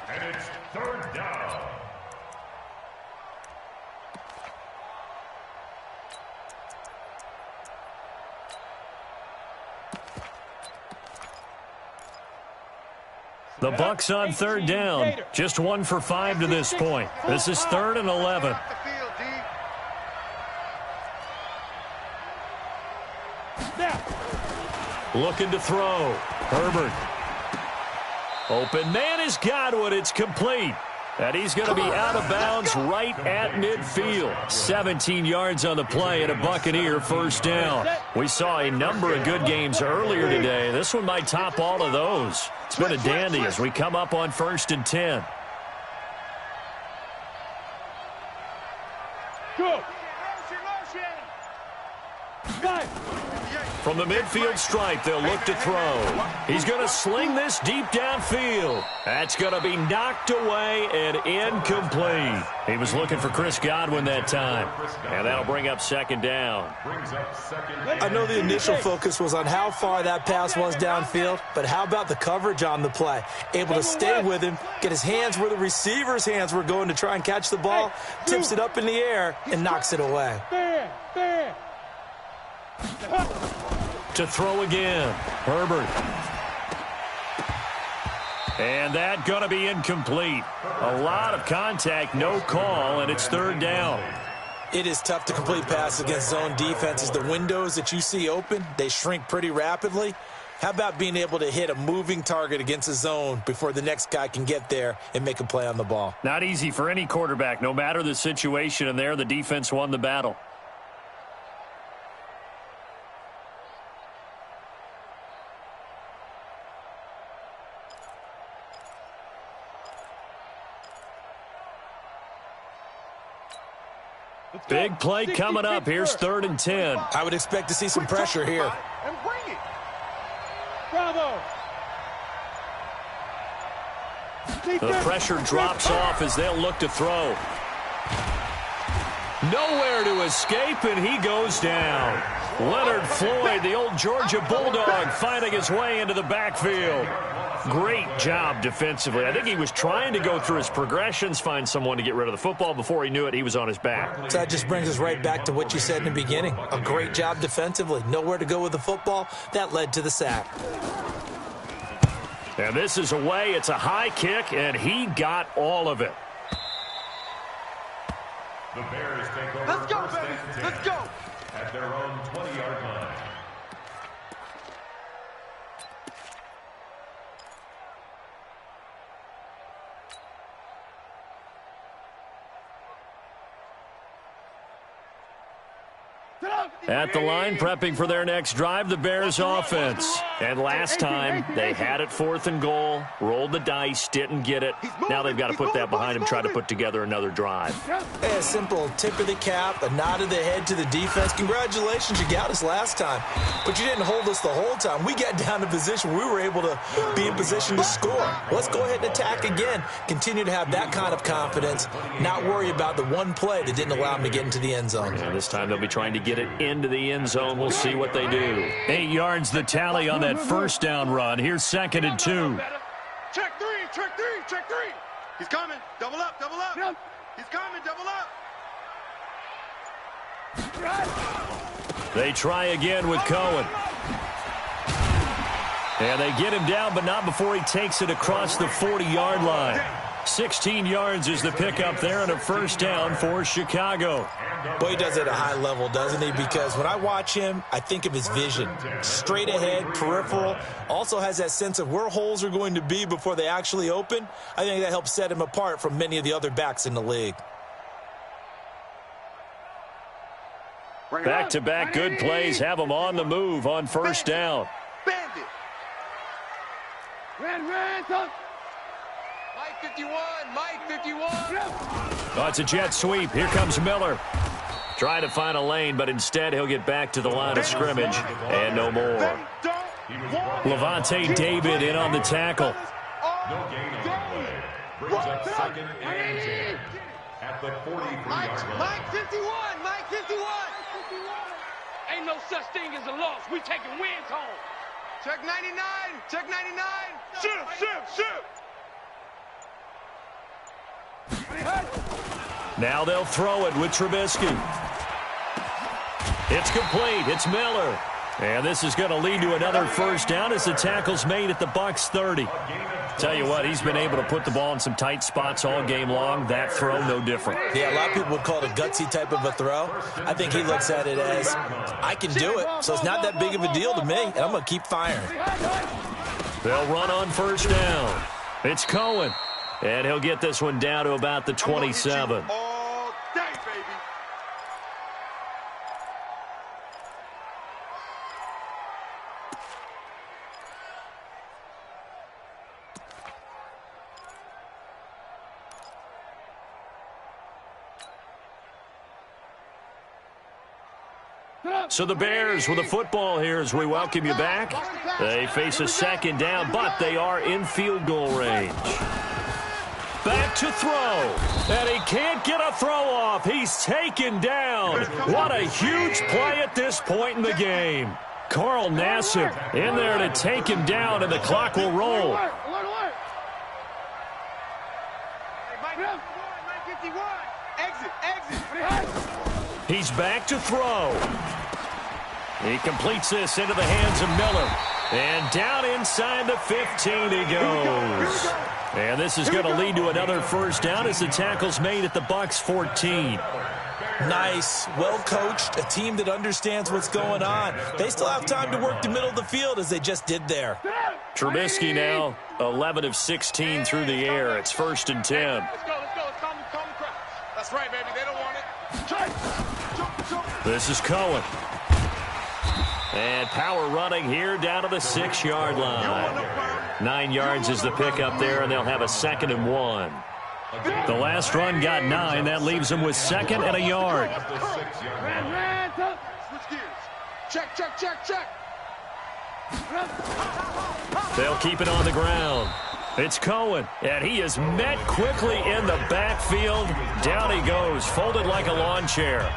And it's 3rd down. The Bucs on 3rd down. Just 1 for 5 to this point. This is 3rd and 11. Looking to throw. Herbert. Open man is Godwin. It's complete. And he's going to be out of bounds right at midfield. 17 yards on the play and a Buccaneer 1st down. We saw a number of good games earlier today. This one might top all of those. It's been a dandy as we come up on 1st and 10. Go. From the midfield stripe, they'll look to throw. He's going to sling this deep downfield. That's going to be knocked away and incomplete. He was looking for Chris Godwin that time. And that'll bring up 2nd down. I know the initial focus was on how far that pass was downfield, but how about the coverage on the play? Able to stay with him, get his hands where the receiver's hands were going to try and catch the ball, tips it up in the air, and knocks it away. To throw again. Herbert. And that going to be incomplete. A lot of contact, no call, and it's 3rd down. It is tough to complete passes against zone defenses. The windows that you see open, they shrink pretty rapidly. How about being able to hit a moving target against a zone before the next guy can get there and make a play on the ball? Not easy for any quarterback, no matter the situation, and there the defense won the battle. Big play coming up. Here's 3rd and 10. I would expect to see some pressure here. And bring it. Bravo. The pressure drops off as they'll look to throw. Nowhere to escape, and he goes down. Leonard Floyd, the old Georgia Bulldog, finding his way into the backfield. Great job defensively. I think he was trying to go through his progressions, find someone to get rid of the football. Before he knew it, he was on his back. So that just brings us right back to what you said in the beginning. A great job defensively. Nowhere to go with the football. That led to the sack. And this is away. It's a high kick, and he got all of it. The Bears take over. Let's go, baby. Let's go. At their own 20-yard line. At the line, prepping for their next drive, the Bears offense. And last time, they had it 4th and goal, rolled the dice, didn't get it. Now they've got to put that behind them, try to put together another drive. Hey, a simple tip of the cap, a nod of the head to the defense. Congratulations, you got us last time. But you didn't hold us the whole time. We got down to position where we were able to be in position to score. Let's go ahead and attack again. Continue to have that kind of confidence, not worry about the one play that didn't allow them to get into the end zone. Yeah, this time they'll be trying to get it into the end zone. We'll see what they do. 8 yards the tally on that 1st down run. Here's 2nd and 2. Check three, check three, check three. He's coming. Double up, double up. He's coming, double up. They try again with Cohen. And they get him down, but not before he takes it across the 40-yard line. 16 yards is the pickup there and a 1st down for Chicago. Boy, he does it at a high level, doesn't he? Because when I watch him, I think of his vision. Straight ahead, peripheral. Also has that sense of where holes are going to be before they actually open. I think that helps set him apart from many of the other backs in the league. Back-to-back good plays have him on the move on 1st down. Bandit. Ran. Mike 51, Mike 51. Oh, it's a jet sweep. Here comes Miller. Trying to find a lane, but instead he'll get back to the line of scrimmage and no more. Levante David in on the tackle. No gain on the play. Brings up 2nd and 10 at the 43-yard line. Mike 51, Mike 51. Ain't no such thing as a loss. We taking wins home. Check 99, check 99. Shoot. Now they'll throw it with Trubisky. It's complete. It's Miller. And this is going to lead to another first down as the tackle's made at the Bucs 30. Tell you what, he's been able to put the ball in some tight spots all game long. That throw, no different. Yeah, a lot of people would call it a gutsy type of a throw. I think he looks at it as, I can do it, so it's not that big of a deal to me, and I'm going to keep firing. They'll run on first down. It's Cohen, and he'll get this one down to about the 27. All day, baby. So the Bears with the football here as we welcome you back. They face a second down, but they are in field goal range. Back to throw, and he can't get a throw off. He's taken down. What a huge play at this point in the game. Carl Nassib in there to take him down, and the clock will roll. Hey, Mike 51. Exit. He's back to throw. He completes this into the hands of Miller. And down inside the 15 he goes. And this is going to lead to another first down as the tackle's made at the Bucs 14. Nice, well-coached, a team that understands what's going on. They still have time to work the middle of the field as they just did there. Trubisky now 11 of 16 through the air. It's 1st and 10. Let's go. Calm the crowd. That's right, baby. They don't want it. This is Cohen. And power running here down to the 6-yard line. 9 yards is the pickup there, and they'll have a 2nd and 1. The last run got 9. That leaves them with 2nd and a yard. Switch gears. Check. They'll keep it on the ground. It's Cohen, and he is met quickly in the backfield. Down he goes, folded like a lawn chair.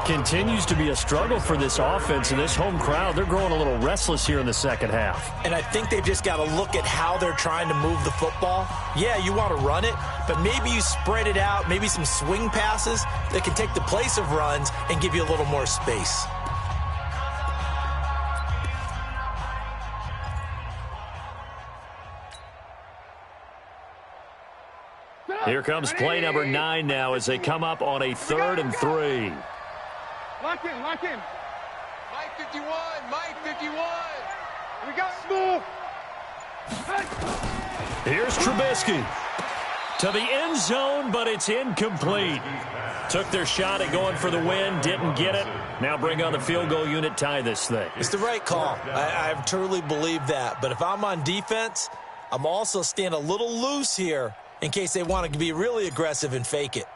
Continues to be a struggle for this offense and this home crowd. They're growing a little restless here in the second half. And I think they've just got to look at how they're trying to move the football. Yeah, you want to run it, but maybe you spread it out, maybe some swing passes that can take the place of runs and give you a little more space. Here comes play number 9 now as they come up on a 3rd and 3. Lock in. Mike 51. We got smooth. Here's Trubisky to the end zone, but it's incomplete. Took their shot at going for the win, didn't get it. Now bring on the field goal unit, tie this thing. It's the right call. I truly believe that. But if I'm on defense, I'm also staying a little loose here in case they want to be really aggressive and fake it.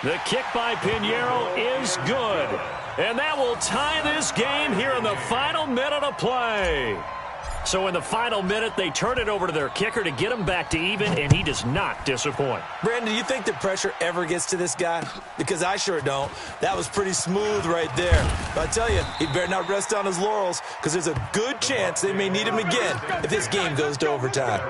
The kick by Pinheiro is good. And that will tie this game here in the final minute of play. So in the final minute, they turn it over to their kicker to get him back to even, and he does not disappoint. Brandon, do you think the pressure ever gets to this guy? Because I sure don't. That was pretty smooth right there. But I tell you, he better not rest on his laurels because there's a good chance they may need him again if this game goes to overtime.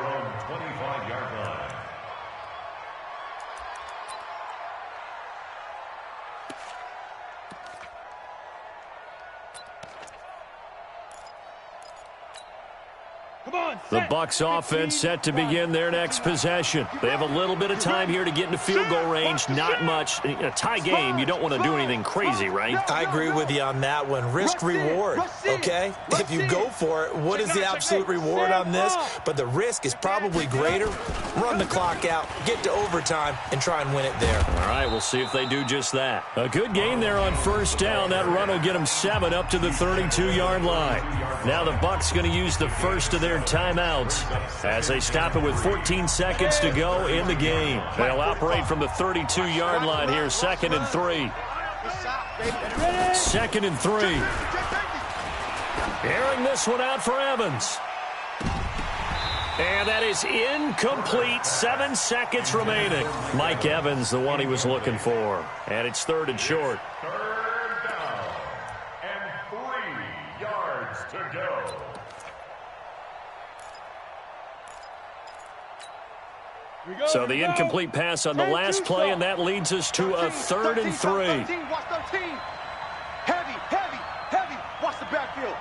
The Bucs offense set to begin their next possession. They have a little bit of time here to get into field goal range. Not much. In a tie game, you don't want to do anything crazy, right? I agree with you on that one. Risk-reward, okay? If you go for it, what is the absolute reward on this? But the risk is probably greater. Run the clock out, get to overtime, and try and win it there. All right, we'll see if they do just that. A good game there on first down. That run will get them 7 up to the 32-yard line. Now the Bucs going to use the first of their their timeouts as they stop it with 14 seconds to go in the game. They'll operate from the 32-yard line here, 2nd and 3. 2nd and 3. Airing this one out for Evans. And that is incomplete. 7 seconds remaining. Mike Evans, the one he was looking for. And it's 3rd and short. 3rd down and 3 yards to go. So the incomplete pass on the last play, and that leads us to a 3rd and 3. Watch 13. Heavy, heavy, heavy. Watch the backfield.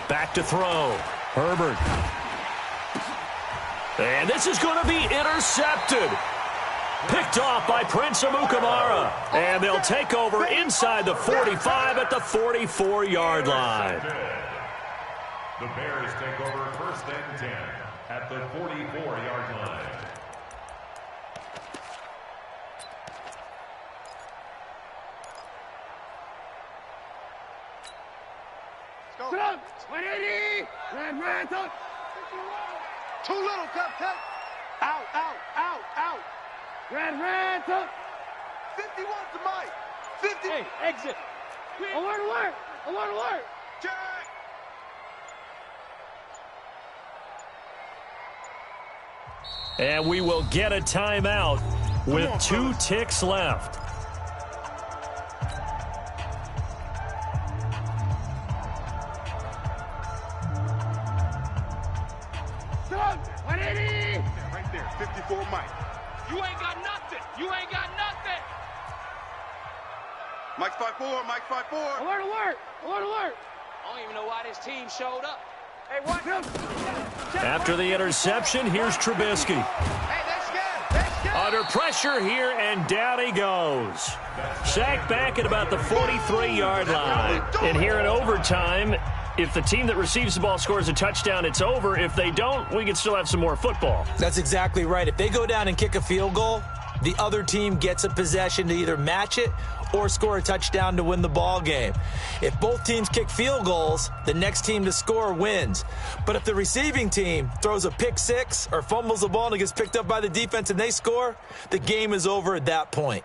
Back to throw. Herbert. And this is going to be intercepted. Picked off by Prince Amukamara. And they'll take over inside the 45 at the 44-yard line. The Bears take over 1st and 10 at the 44-yard line. Go. 180. Red, up. Too little, cut. Out. Red, up. 51 to Mike. 50. Hey, exit. Alert. Jack. And we will get a timeout with 2 ticks left. Right there, 54 Mike. You ain't got nothing. Mike's 5'4", Mike's 5'4". Alert. I don't even know why this team showed up. Hey, what? After the interception, here's Trubisky. Hey, that's good. Under pressure here, and down he goes. Sacked back at about the 43-yard line. And here in overtime, if the team that receives the ball scores a touchdown, it's over. If they don't, we can still have some more football. That's exactly right. If they go down and kick a field goal, the other team gets a possession to either match it or score a touchdown to win the ball game. If both teams kick field goals, the next team to score wins. But if the receiving team throws a pick six or fumbles the ball and it gets picked up by the defense and they score, the game is over at that point.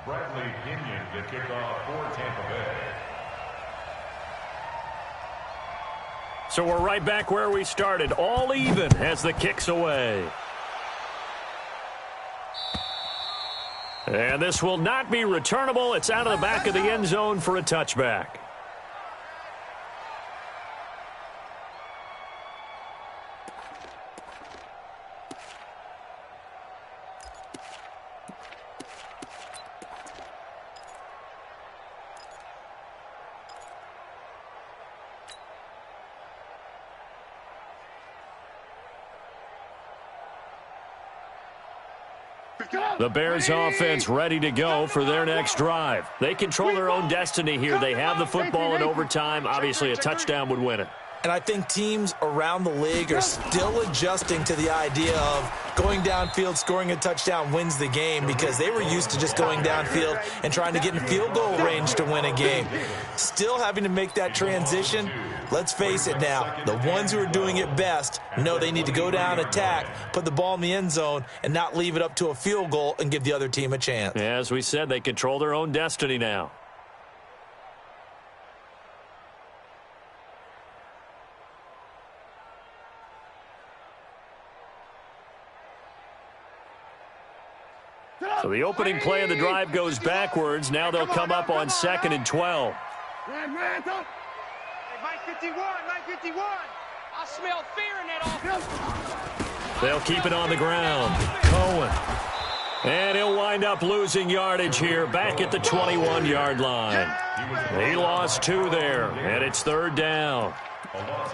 Bradley Pinion to kick off for Tampa Bay. So we're right back where we started, all even as the kick's away. And this will not be returnable. It's out of the back of the end zone for a touchback. The Bears offense ready to go for their next drive. They control their own destiny here. They have the football in overtime. Obviously, a touchdown would win it. And I think teams around the league are still adjusting to the idea of going downfield, scoring a touchdown wins the game, because they were used to just going downfield and trying to get in field goal range to win a game. Still having to make that transition. Let's face it now, the ones who are doing it best know they need to go down, attack, put the ball in the end zone, and not leave it up to a field goal and give the other team a chance. As we said, they control their own destiny now. So the opening play of the drive goes backwards. Now they'll come up on 2nd and 12. Mike 51, Mike 51. I smell fear in that offense. They'll keep it on the ground. Cohen. And he'll wind up losing yardage here back at the 21-yard line. He lost 2 there, and it's 3rd down.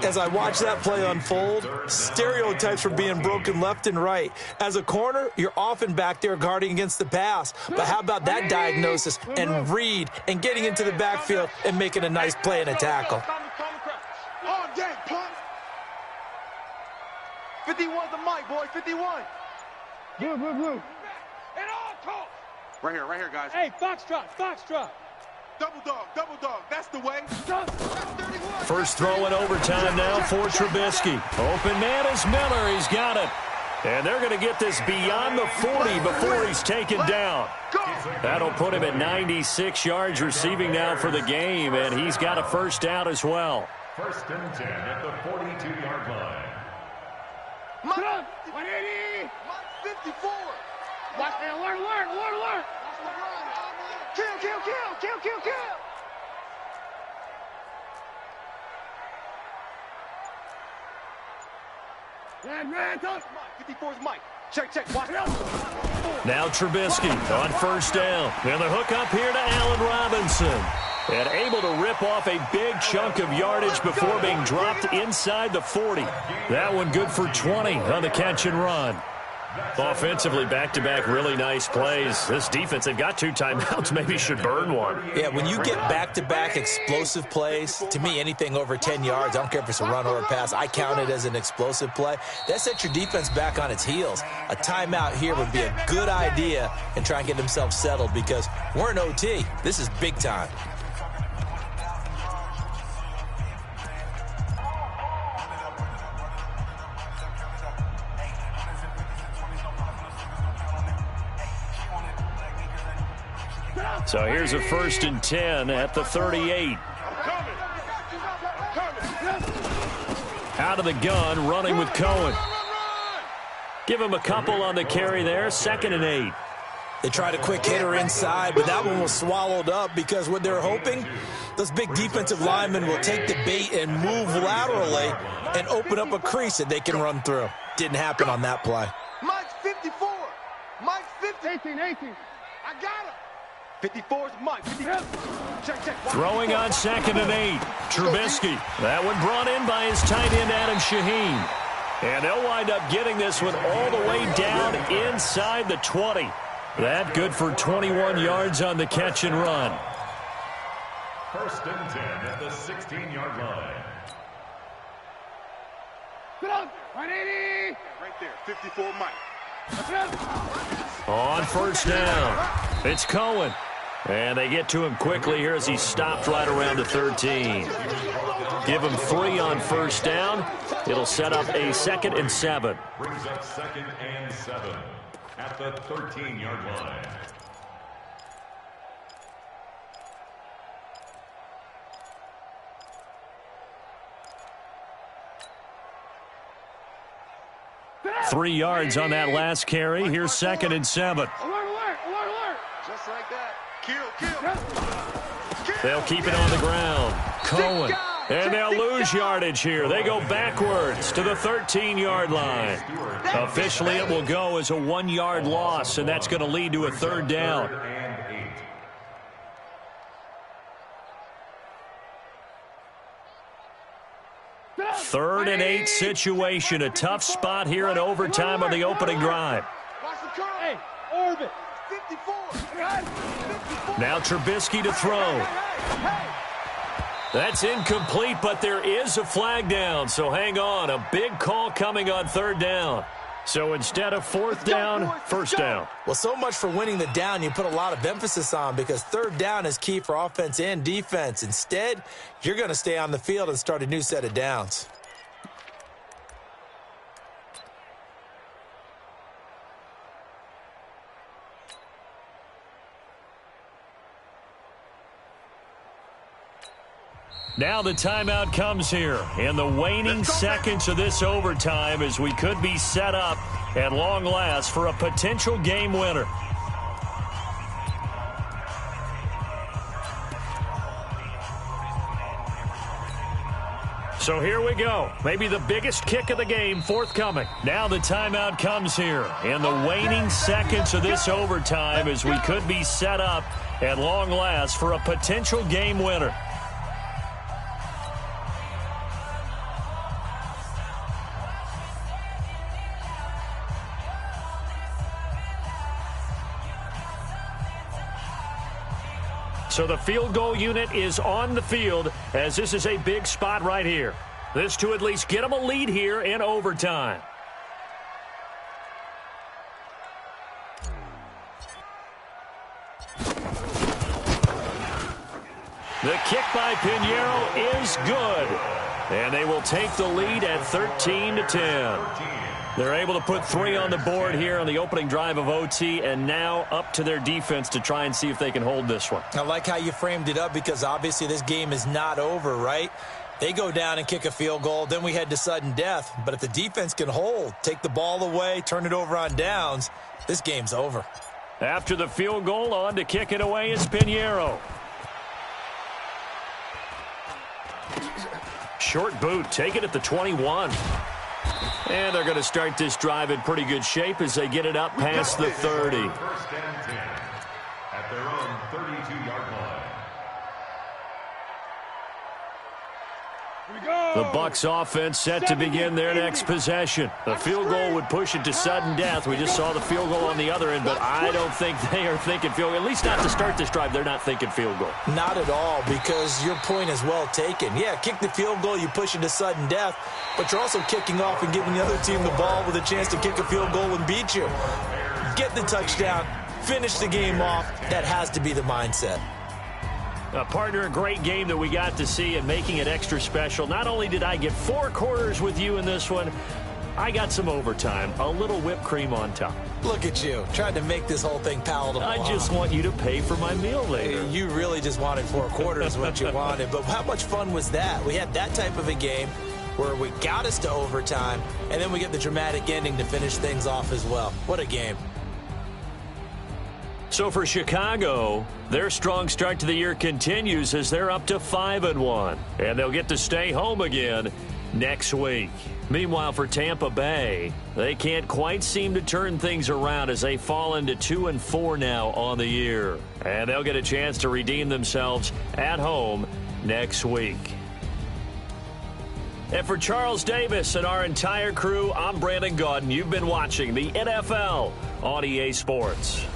As I watch that play unfold, stereotypes are being broken left and right. As a corner, you're often back there guarding against the pass. But how about that diagnosis and read and getting into the backfield and making a nice play and a tackle? All day, punk. 51's the mic, boy. 51. Blue. Right here, guys. Hey, Foxtrot. Double dog. That's the way. First throw in overtime now for Trubisky. Open man is Miller. He's got it. And they're going to get this beyond the 40 before he's taken down. That'll put him at 96 yards receiving now for the game, and he's got a first down as well. 1st and 10 at the 42-yard line. Mike 54. Watch me, alert. Kill. Man, talk. 54's Mike. Check. Watch out. Now Trubisky on first down. And the hook up here to Allen Robinson. And able to rip off a big chunk of yardage before being dropped inside the 40. That one good for 20 on the catch and run. Offensively, back-to-back really nice plays. This defense, they've got 2 timeouts, maybe should burn one. Yeah, when you get back-to-back explosive plays, to me, anything over 10 yards, I don't care if it's a run or a pass, I count it as an explosive play. That sets your defense back on its heels. A timeout here would be a good idea and try and get themselves settled because we're in OT. This is big time. So here's a 1st and 10 at the 38. Out of the gun, running with Cohen. Give him a couple on the carry there, 2nd and 8. They tried a quick hitter inside, but that one was swallowed up because what they're hoping, those big defensive linemen will take the bait and move laterally and open up a crease that they can run through. Didn't happen on that play. Mike's 54. Mike's 50. 18. I got him. 54's Mike. 50. Check. Throwing on 2nd and 8. Trubisky. That one brought in by his tight end, Adam Shaheen. And they'll wind up getting this one all the way down inside the 20. That good for 21 yards on the catch and run. 1st and 10 at the 16-yard line. Right there. 54 Mike. On first down, it's Cohen. And they get to him quickly here as he stopped right around the 13. Give him 3 on first down. It'll set up a 2nd and 7. Brings up 2nd and 7 at the 13-yard line. Three yards on that last carry. Here's 2nd and 7. Alert. Just like that. Kill. They'll keep it on the ground. Cohen. And they'll lose yardage here. They go backwards to the 13-yard line. Officially, it will go as a 1-yard loss, and that's going to lead to a 3rd down. 3rd and 8 situation. A tough spot here in overtime on the opening drive. Hey, orbit. 54. Now Trubisky to throw. That's incomplete, but there is a flag down, so hang on. A big call coming on 3rd down. So instead of 4th down, 1st down. Well, so much for winning the down you put a lot of emphasis on because 3rd down is key for offense and defense. Instead, you're going to stay on the field and start a new set of downs. Now the timeout comes here in the waning seconds of this overtime as we could be set up at long last for a potential game winner. So here we go. Maybe the biggest kick of the game forthcoming. Now the timeout comes here. In the waning seconds of this overtime as we could be set up at long last for a potential game winner. So the field goal unit is on the field as this is a big spot right here. This to at least get them a lead here in overtime. The kick by Pinheiro is good. And they will take the lead at 13-10. They're able to put 3 on the board here on the opening drive of OT, and now up to their defense to try and see if they can hold this one. I like how you framed it up because obviously this game is not over, right? They go down and kick a field goal, then we head to sudden death. But if the defense can hold, take the ball away, turn it over on downs, this game's over. After the field goal, on to kick it away is Pinheiro. Short boot, take it at the 21. And they're going to start this drive in pretty good shape as they get it up past the 30. First and 10 at their own 32-yard line. The Bucs offense set to begin their next possession. The field goal would push it to sudden death. We just saw the field goal on the other end, but I don't think they are thinking field goal. At least not to start this drive. They're not thinking field goal. Not at all, because your point is well taken. Yeah, kick the field goal, you push it to sudden death, but you're also kicking off and giving the other team the ball with a chance to kick a field goal and beat you. Get the touchdown, finish the game off. That has to be the mindset. Partner, a great game that we got to see and making it extra special. Not only did I get 4 quarters with you in this one, I got some overtime, a little whipped cream on top. Look at you, trying to make this whole thing palatable. I just want you to pay for my meal later. You really just wanted 4 quarters what you wanted, but how much fun was that? We had that type of a game where we got us to overtime, and then we get the dramatic ending to finish things off as well. What a game. So for Chicago, their strong start to the year continues as they're up to 5-1. And they'll get to stay home again next week. Meanwhile, for Tampa Bay, they can't quite seem to turn things around as they fall into 2-4 now on the year. And they'll get a chance to redeem themselves at home next week. And for Charles Davis and our entire crew, I'm Brandon Gaudin. You've been watching the NFL on EA Sports.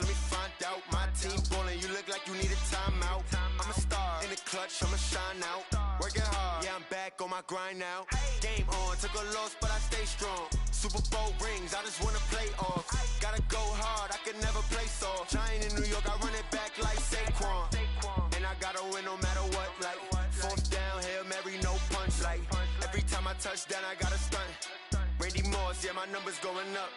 Let me find out. My team ballin', you look like you need a timeout. I'm a star in the clutch, I'ma shine out. Working hard, yeah, I'm back on my grind now. Game on, took a loss, but I stay strong. Super Bowl rings, I just wanna play off. Gotta go hard, I can never play soft. Giant in New York, I run it back like Saquon. And I gotta win no matter what, like 4th down, Hail Mary, no punch. Like every time I touch down, I gotta stunt. Randy Moss, yeah, my numbers going up.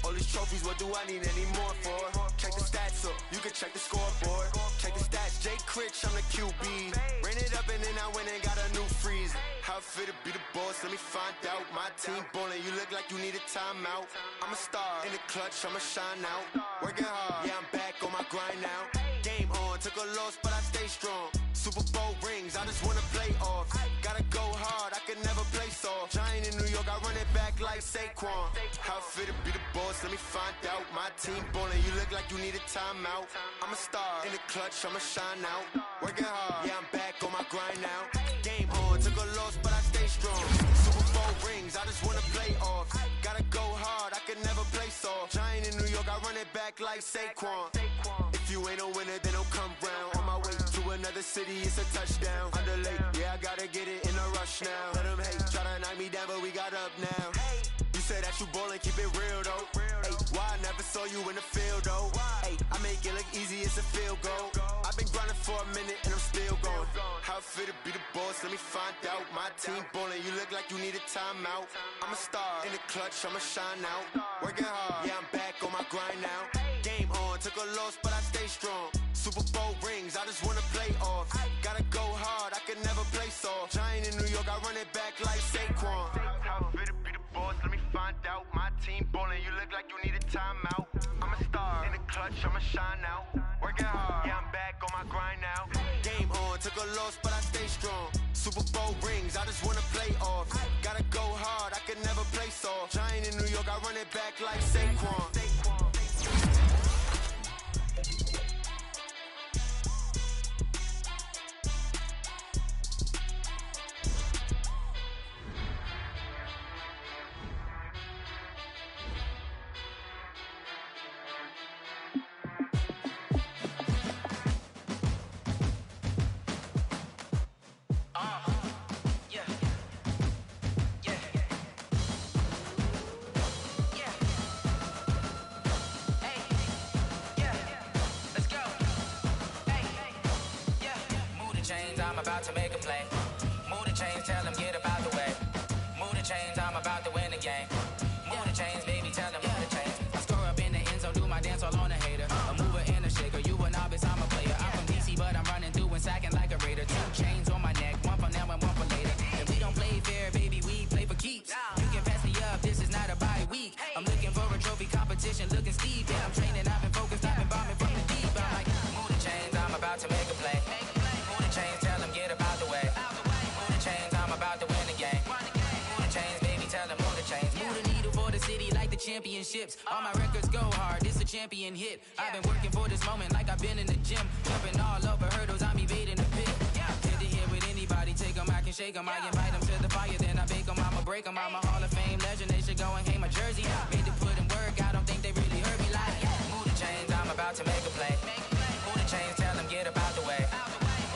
All these trophies, what do I need any more for? Check the stats up, you can check the scoreboard. Check the stats, Jay Critch, I'm the QB. Ran it up and then I went and got a new freeze. How it feel to be the boss, let me find out. My team ballin', you look like you need a timeout. I'm a star in the clutch, I'ma shine out. Working hard, yeah, I'm back on my grind now. Game on, took a loss, but I stay strong. Super Bowl rings, I just wanna play off. Gotta go hard, I can never play soft. Giant in New York, I run it back like Saquon. How it feel to be the boss, let me find out. My team ballin', you look like you need a timeout. I'm a star in the clutch, I'ma shine out. Working hard, yeah, I'm back on my grind now. Game on, took a loss, but I stay strong. Super Bowl rings, I just wanna play off. Gotta go hard, I can never play soft. Giant in New York, I run it back like Saquon. If you ain't a winner, then don't come round. On my way to another city, it's a touchdown. Underlay, yeah, I gotta get it in a rush now. Let them hate, try to knock me down, but we got up now. You say that you ballin', keep it real though. Ay, why I never saw you in the field though? Ay, I make it look easy, it's a field goal. I've been grinding for a minute and I'm still going. How it feel to be the boss, let me find out. My team ballin', you look like you need a timeout. I'm a star, in the clutch, I'ma shine out. Working hard, yeah, I'm back on my grind now. Game on, took a loss, but I stay strong. Super Bowl rings, I just wanna play off. Gotta go hard, I can never play soft. Giant in New York, I run it back like Saquon. How it feel to be the boss, let me find out. My team ballin', you look like you need a timeout. I'm a star, in the clutch, I'ma shine out. Working hard, yeah, I'm back on my grind now. Game on, took a loss, but I stay strong. Super Bowl rings, I just wanna play off. Gotta go hard, I can never play soft. Giant in New York, I run it back like Saquon. I'm about to make a play. Move the chains, tell them get about the way. Move the chains, I'm about to win the game. Move the chains, baby, tell them move the chains. I score up in the end zone, do my dance all on a hater. A mover and a shaker, you a novice, I'm a player. I'm from DC, but I'm running through and sacking like a raider. 2 chains on my neck, one for now and one for later. And we don't play fair, baby, we play for keeps. You can pass me up, this is not a bye week. I'm looking for a trophy competition, looking steep. Yeah, I'm training, I've been focused, I've been bombing from the deep. I'm like, move the chains, I'm about to make a play. Move the chains, tell them get about the way. Move the chains, I'm about to win the game. Move the chains, baby, tell them move the chains. Move the needle for the city like the championships. All my records go hard, this a champion hit. I've been working for this moment like I've been in the gym. Jumping all over hurdles, I'm evading the pit. Get to here with anybody, take them, I can shake them. I invite them to the fire, then I bake them, I'ma break them. I'm a Hall of Fame legend, they should go and hang my jersey. Made to put in work, I don't think they really heard me like. Move the chains, I'm about to make a play. Move the chains, tell them get about the way.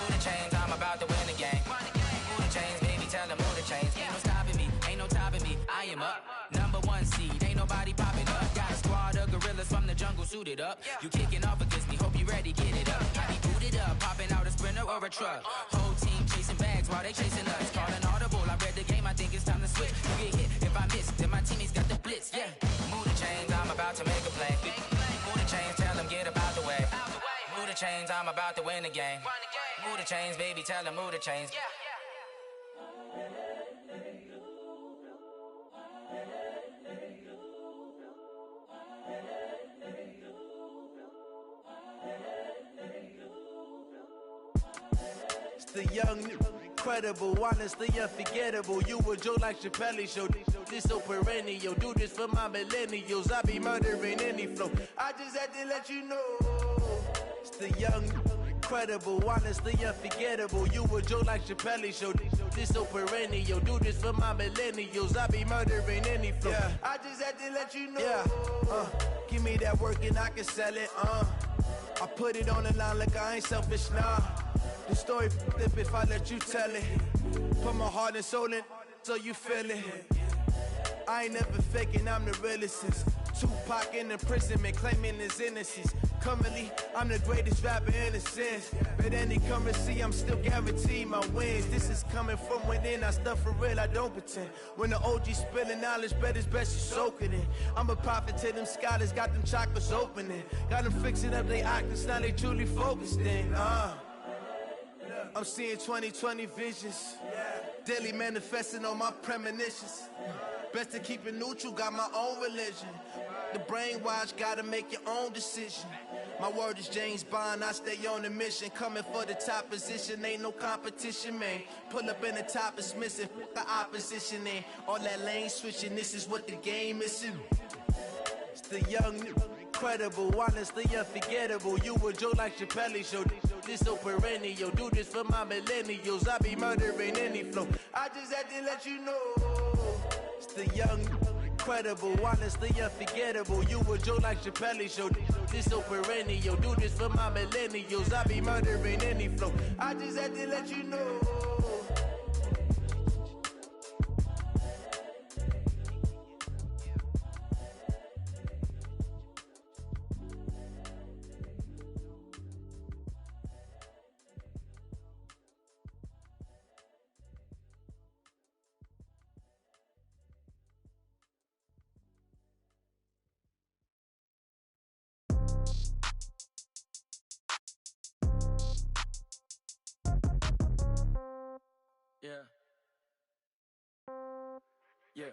Move the chains, I'm about to win the game. Move the chains, baby, tell them move the chains. Ain't no stopping me, ain't no topping me. I am up, #1 seed, ain't nobody popping up. Got a squad of gorillas from the jungle suited up. You kicking off against me, hope you ready, get it up. I be booted up, popping out a Sprinter or a truck. Whole team chasing bags while they chasing us. Call an audible, I read the game, I think it's time to switch. You get hit if I miss, then my teammates got the blitz, yeah. Move the chains, I'm about to make a play. Move the chains, tell them get about the way. Move the chains, I'm about to win the game. Move the chains, baby, tell them move the chains. It's the young, incredible, honestly unforgettable. You a Joe like Chappelle show. This so perennial. Do this for my millennials. I be murdering any flow. I just had to let you know. It's the young, incredible, honestly unforgettable. You a Joe like Chappelle show. This so perennial. Do this for my millennials. I be murdering any flow. Yeah. I just had to let you know. Yeah. Give me that work and I can sell it. I put it on the line like I ain't selfish, nah. The story flip if I let you tell it. Put my heart and soul in so you feel it. I ain't never faking, I'm the realest since Tupac in imprisonment, claiming his innocence. Currently, I'm the greatest rapper in a sense. But any currency, I'm still guaranteed my wins. This is coming from within, I stuff for real, I don't pretend. When the OG spilling knowledge, bet it's best you soak it in. I'm a prophet to them scholars, got them chakras opening. Got them fixing up they octaves, now they truly focused in. I'm seeing 2020 visions. Daily manifesting on my premonitions. Best to keep it neutral, got my own religion. The brainwash, gotta make your own decision. My word is James Bond, I stay on the mission. Coming for the top position, ain't no competition, man. Pull up in the top, it's missing, the opposition in. All that lane switching, this is what the game is in. It's the young, incredible, honestly unforgettable. You a Joe like Chappelle show. This so perennial. Do this for my millennials. I be murdering any flow. I just had to let you know. It's the young, incredible, honestly unforgettable. You a Joe like Chappelle show. This so perennial. Do this for my millennials. I be murdering any flow. I just had to let you know. Yeah. Yeah.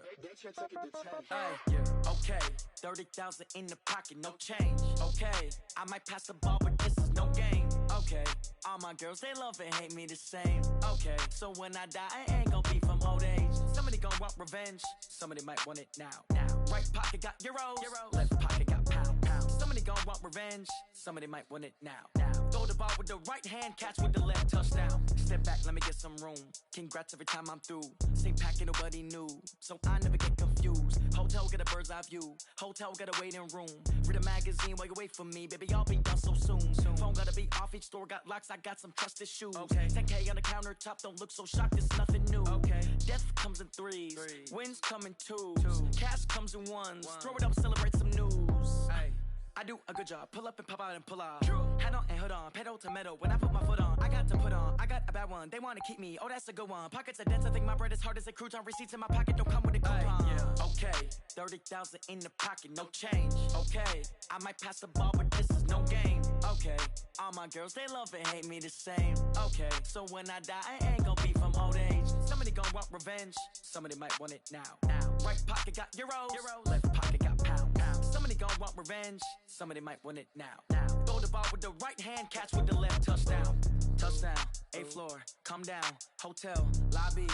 Hey, yeah. Okay. 30,000 in the pocket, no change. Okay. I might pass the ball, but this is no game. Okay. All my girls, they love and hate me the same. Okay. So when I die, I ain't gon' be from old age. Somebody gon' want revenge. Somebody might want it now. Right pocket got euros. Left pocket got pound. Somebody gon' want revenge. Somebody might want it now. Throw the ball with the right hand, catch with the left, touchdown. Step back, let me get some room. Congrats every time I'm through. Same packet, nobody knew, so I never get confused. Hotel get a bird's eye view. Hotel got a waiting room. Read a magazine while you wait for me, baby. I'll be done so soon. Phone gotta be off. Each store got locks. I got some trusted shoes. Okay. 10K on the countertop. Don't look so shocked. It's nothing new. Okay. Death comes in threes. Wins come in twos. Cash comes in ones. Throw it up, celebrate some news. Ay. I do a good job. Pull up and pop out and pull off. Head on and hood on. Pedal to metal. When I put my foot on, I got to put on. I got a bad one. They want to keep me. Oh, that's a good one. Pockets are dense. I think my bread is hard as a crouton. Receipts in my pocket don't come with a coupon. Yeah. Okay. 30,000 in the pocket. No change. Okay. I might pass the ball, but this is no game. Okay. All my girls, they love and hate me the same. Okay. So when I die, I ain't gon' be from old age. Somebody gon' want revenge. Somebody might want it now. Right pocket got euros. Left pocket got pound. Somebody gon' want revenge. Somebody might want it now. Throw the ball with the right hand, catch with the left, touchdown. Touchdown, 8th floor, come down, hotel, lobby.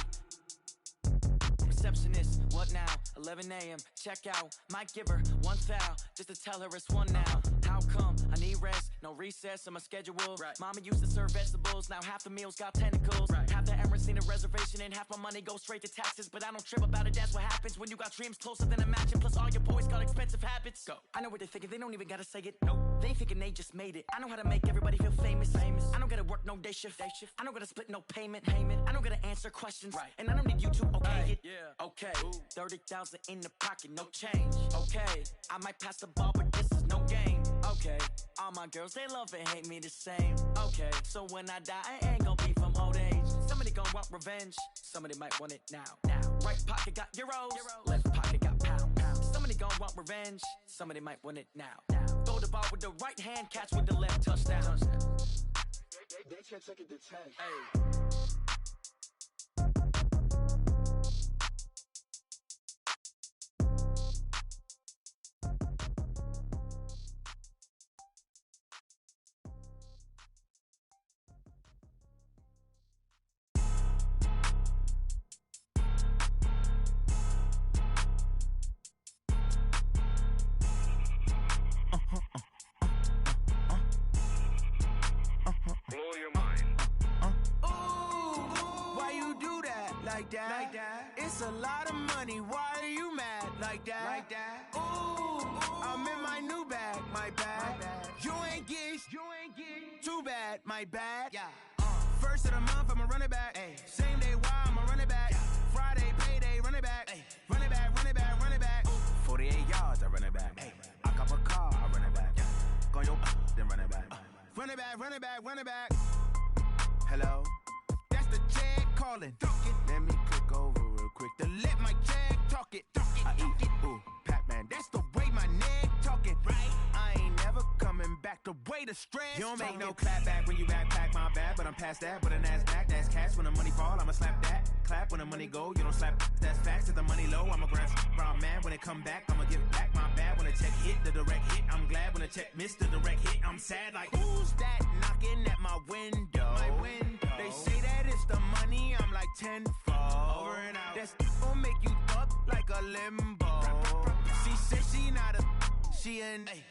Receptionist, what now? 11 a.m., check out. Might give her one foul, just to tell her it's one now. How come? I need rest, no recess in my schedule. Right. Mama used to serve vegetables, now half the meals got tentacles. Right. Half the Emirates need a reservation and half my money goes straight to taxes. But I don't trip about it, that's what happens when you got dreams closer than a mansion. Plus all your boys got expensive habits. Go. I know what they're thinking, they don't even gotta say it. Nope. They thinking they just made it. I know how to make everybody feel famous. I don't gotta work no day shift. I don't gotta split no payment. I don't gotta answer questions. Right. And I don't need you to okay it. Yeah. Okay. 30,000 in the pocket, no change. Okay. I might pass the ball, but this is no game. Okay. All my girls, they love and hate me the same. Okay. So when I die, I ain't gon' be from old age. Somebody gon' want revenge. Somebody might want it now. Right pocket got euros. Left pocket got pound. Somebody gon' want revenge. Somebody might want it now. Throw the ball with the right hand, catch with the left, touchdown. They can't take it to 10. Hey. Like that. It's a lot of money. Why are you mad like that? Ooh, I'm in my new bag. My bad. You ain't get too bad. My bad. Yeah. First of the month, I'ma run it back. Ay. Same day, why I'ma run it back. Yeah. Friday, payday, run it back. Ay. Run it back, run it back, run it back. 48 yards, I run it back. Ay. I cop a car, I run it back. Yeah. Go your then run it back. Run it back, run it back, run it back. Hello? That's the check calling. Let me click over real quick To let my check talk it. I eat it. Ooh, Pac-Man, That's the way my neck talking. Right. I ain't never coming back the way the stress. You don't make no clap back when you backpack, my bad. But I'm past that, with a NASDAQ, that's cash. When the money fall, I'ma slap that. Clap when the money go, you don't slap, that's facts. If the money low, I'ma grab brown man. When it come back, I'ma give back my bad. When the check hit, the direct hit, I'm glad. When the check missed the direct hit, I'm sad like, who's that knocking at my window? They say that it's the money, I'm like tenfold. Over and out. That's gon' make you up like a limbo. She said she not a, she an ay.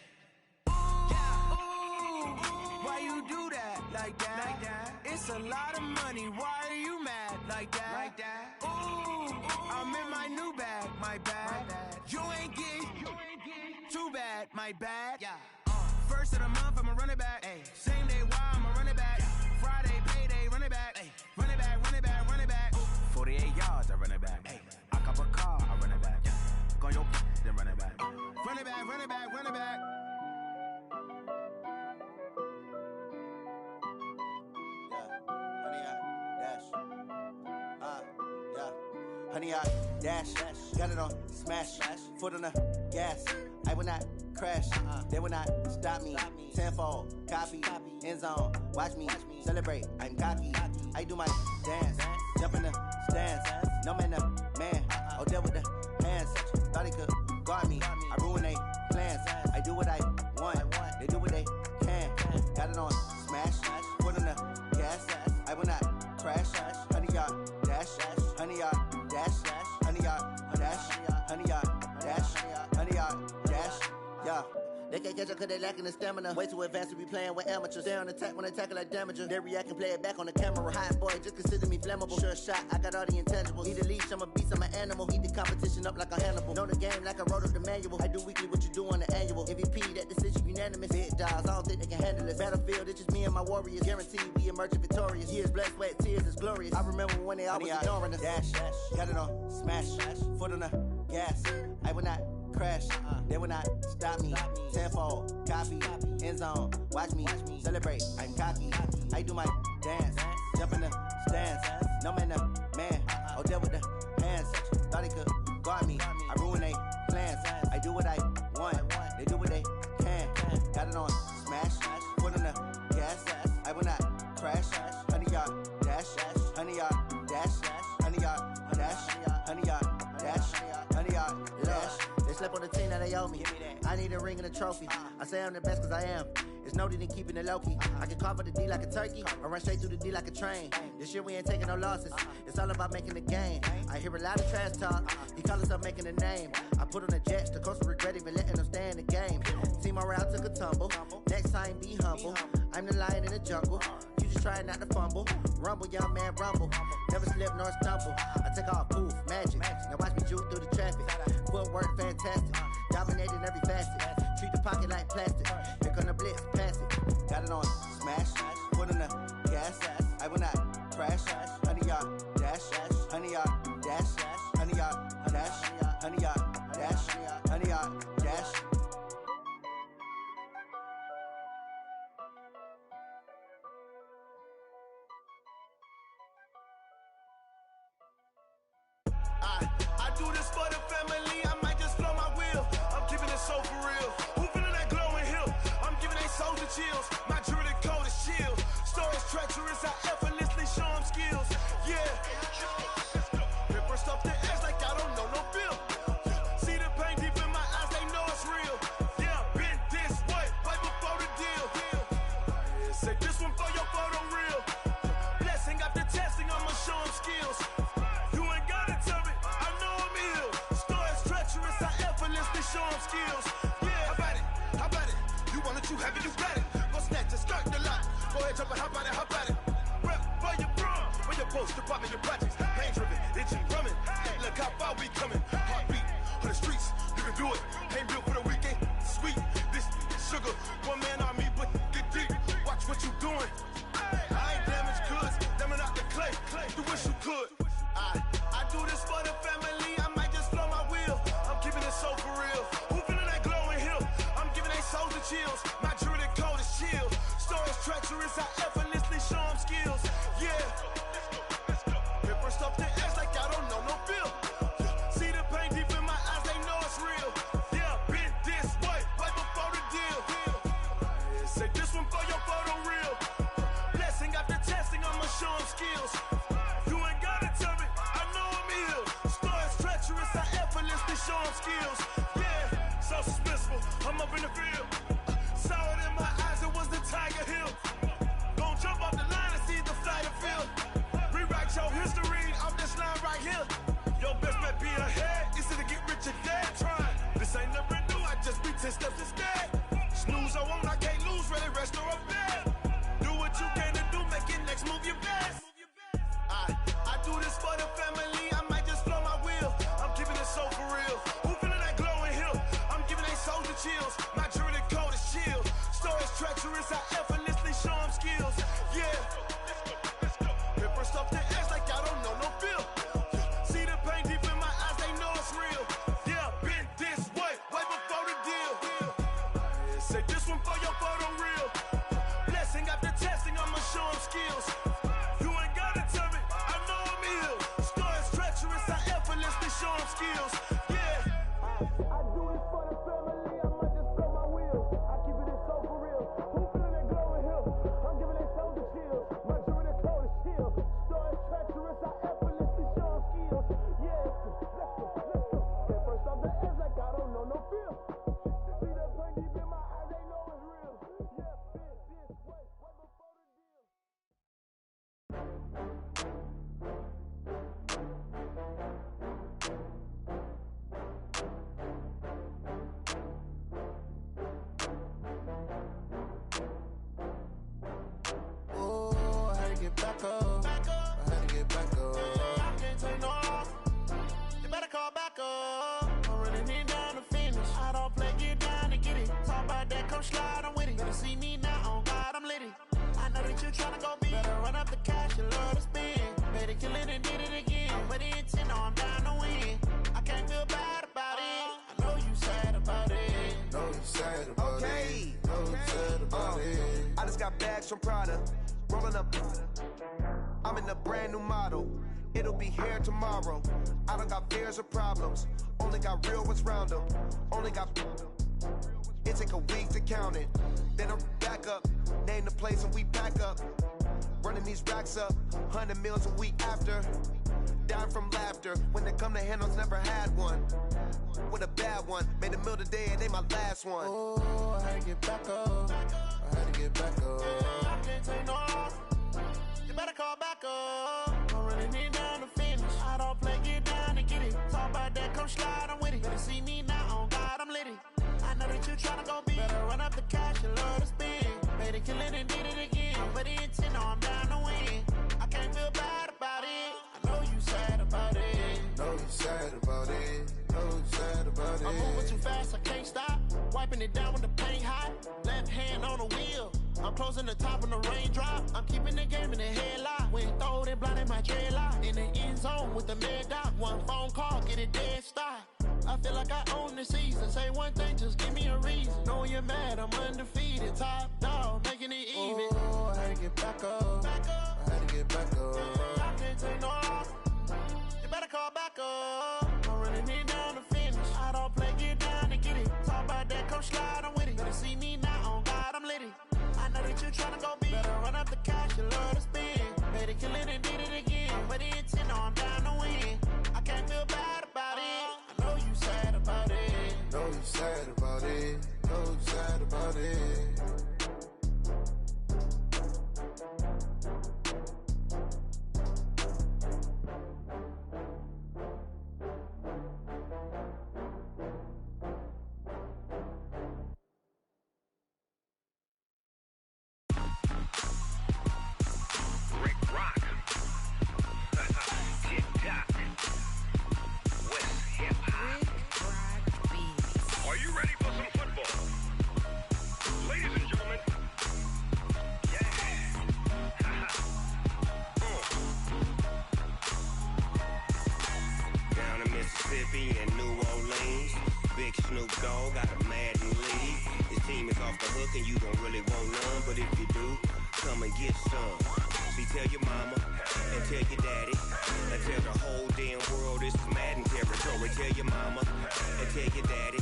Why you do that like that? It's a lot of money. Why are you mad like that? Ooh, I'm in my new bag. My bad. You ain't get too bad. My bad. Yeah. First of the month, I'ma run it back. Ay. Same day, why I'ma run it back. Friday, payday, run it back. Ay. Run it back, run it back, run it back. 48 yards, I run it back. Ay. I cop a car, I run it back. Go your then run it back. Run it back, run it back, run it back. Honey, I dash, got it on smash, foot on the gas. I will not crash, they will not stop me. Tenfold, copy, end zone, watch me celebrate. I'm cocky, I do my dance. jump in the stands. No man, man. Oh, there with the hands. Thought he could guard me. I ruin they plans. I do what I want. They do what they can. Got it on smash. Foot on the gas. I will not crash. 100-yard dash. 100-yard dash. 100-yard dash. 100-yard dash. 100-yard dash. Yeah. They can't catch up cause they lacking the stamina. Way too advanced to be playing with amateurs. Stay on attack when they tackle like damager. They react and play it back on the camera. Hot boy, just consider me flammable. Sure shot, I got all the intangibles. Need a leash, I'm a beast, I'm an animal. Eat the competition up like a Hannibal. Know the game like I wrote up the manual. I do weekly what you do on the annual. MVP, that decision unanimous. Big dogs, I don't think they can handle this. Battlefield, it's just me and my warriors. Guaranteed we emerge victorious. Years, blood, sweat, tears, it's glorious. I remember when they always ignoring us. Dash, got it on smash. Foot on the gas. I will not crash. They will not stop me. Tenfold, copy, end zone. Watch me celebrate. I'm cocky. I do my dance. Jump in the stands. No man, man. Oh, there with the hands. Thought he could guard me. I ruin they plans. I do what I want. They do what they can. Got it on smash. Foot on the gas. I will not crash. 100-yard dash. 100-yard dash. 100-yard dash. 100-yard dash. 100-yard dash. They slept on the team that they owe me. I need a ring and a trophy. I say I'm the best cause I am. It's noted in keeping it low-key. I can carve up the D like a turkey or run straight through the D like a train. This year we ain't taking no losses. It's all about making the game. I hear a lot of trash talk. He call himself making a name. I put on the Jets. The coach will regret even letting them stay in the game. Team morale took a tumble. Next time be humble. I'm the lion in the jungle. You just trying not to fumble. Rumble, young man, rumble. Never slip nor stumble. I take off, poof, magic. Now watch me juke through the traffic. Footwork fantastic. Dominating every facet. Treat the pocket like plastic. Here come the blitz, pass it. Got it on smash. Foot on the gas. I will not crash. 100-yard dash. 100-yard dash. 100-yard dash. 100-yard dash. 100-yard dash. I do this for the family. I might just blow my wheel. I'm keeping it so for real. Who feeling that glowing hill? I'm giving they soldier chills. My jewelry coat is chill. Stories treacherous. I effortlessly show them skills. Yeah. Ripper stuff the edge like I don't know no feel. See the pain deep in my eyes. They know it's real. Yeah, been this way right before the deal. Say this one for your photo real. Blessing after testing. I'ma show them skills. You ain't gotta tell me. I know I'm ill. Stories treacherous. I effortlessly show them skills. Yeah. How about it? How about it? You want it, you have it, you got it. Go snatch it, skirt the lot. Go ahead, jump it, how about it, how about it? Rep for your bro. For your post, your poppin', your projects. Pain driven, itching, drumming. Look how far we coming. Heartbeat on the streets. You can do it. Ain't built for the weekend. Sweet. This sugar. One man army, but get deep. Watch what you doing. I ain't damaged goods. Damn it out the clay. You wish you could. I do this for the family. I might just blow my wheel. I'm keeping it so for real. Who feeling that glowing hill? I'm giving they soldier chills. My jewelry coat is chill. Stories treacherous. I effortlessly show them skills. Yeah. Ripper stuff the edge like I don't know no feel. See the pain deep in my eyes. They know it's real. Yeah, been this way right before the deal. Say this one for your photo real. Blessing after testing. I'ma show them skills. You ain't gotta tell me. I know I'm ill. Stories treacherous. I effortlessly show them skills. Yeah, so suspenseful. I'm up in the field. Saw it in my eyes. It was the Tiger Hill. Gon' jump off the line and see the flight of field. Rewrite your history off this line right here. Your best bet be ahead. It's to get rich or dead trying. This ain't never new. I just be 10 steps instead. Snooze I won't. I can't lose. Ready, rest or a bed. Do what you can to do. Make it next move your best. I do this for the family. I might just blow my wheel. I'm keeping it so for real. Who feeling that glowing hill? I'm giving they soldier chills. My jewelry coat is chill. Stories treacherous. I effortlessly show them skills. Yeah. Ripper stuff the edge like I don't know no feel. See the pain deep in my eyes. They know ass like I don't know no feel. See the pain deep in my eyes, they know it's real. Yeah, this way before Oh, I had to get back up. I had to get back up. I can't take no loss. You better call back up. I'm running it down to finish. I don't play, get down to get it. Talk about that, come slide, I'm with it. Better see me now, on God, I'm litty. I know that you tryna go big. Better run up the cash, you love to spend. Better kill it and did it again. I'm with the intent, no, I'm down to win. I can't feel bad about it. I know you sad about it. Know you sad about it. Know you sad about it. I just got bags from Prada, rolling up. I'm in a brand new model. It'll be here tomorrow. I don't got fears or problems. Only got real ones round them. Only got. It take a week to count it. Then I'm back up. Name the place and we pack up. Running these racks up. 100 meals a week after. Down from laughter. When they come to handles, never had one. With a bad one. Made a meal today and they my last one. Oh, I had to get back up. I had to get back up. I can't take no loss. You better call back up. I'm running it down to finish. I don't play, get down to get it. Talk about that, come slide, I'm with it. Better see me now, on God, I'm litty. I know that you tryna go big. Better run up the cash, you love to spend. Made it, kill it, and did it again. But the intent, no, I'm down to win. I can't feel bad about it. I know you sad about it. Know you sad about it. Know you sad about it. I'm moving too fast, I can't stop. Wiping it down when the paint hot. Left hand on the wheel. I'm closing the top when the raindrop. I'm keeping the game in the headlock. When throwed and blinded my dreadlock. In the end zone with the mad dot. One phone call, get it dead stop. I feel like I own the season. Say one thing, just give me a reason. Knowing you're mad, I'm undefeated. Top dog, making it even. Oh, I had to get back up. I had to get back up. I can't take no loss. You better call back up. I'm running it down to finish. I don't play, get down to get it. Talk about that, come slide, I'm with it. Better see me now, on God, I'm litty. I know that you tryna go big. Better run up the cash, you love to spend. Better kill it and did it again. But the intent, no, I'm down to win. I can't feel bad about it. I know you sad about it. Know you sad about it. Know you sad about it. Are you ready for some football? Ladies and gentlemen, Down in Mississippi and New Orleans, Big Snoop Dogg got a Madden league. His team is off the hook and you don't really want none, but if you do, come and get some. See, tell your mama and tell your daddy and tell the whole damn world this is Madden territory. Tell your mama and tell your daddy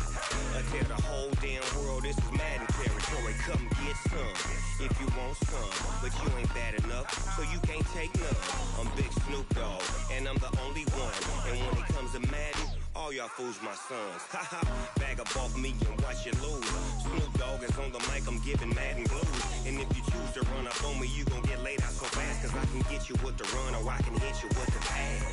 and tell the whole damn world this is Madden territory. Come get some if you want some, but you ain't bad enough, so you can't take none. I'm Big Snoop Dogg and I'm the only one. And when it comes to Madden, all y'all fools my sons. Haha, bag up off me and watch you lose. Snoop Dogg is on the mic, I'm giving Madden blues. And if you choose to run up on me, you gon' get laid out so fast. Cause I can get you with the run or I can hit you with the pass.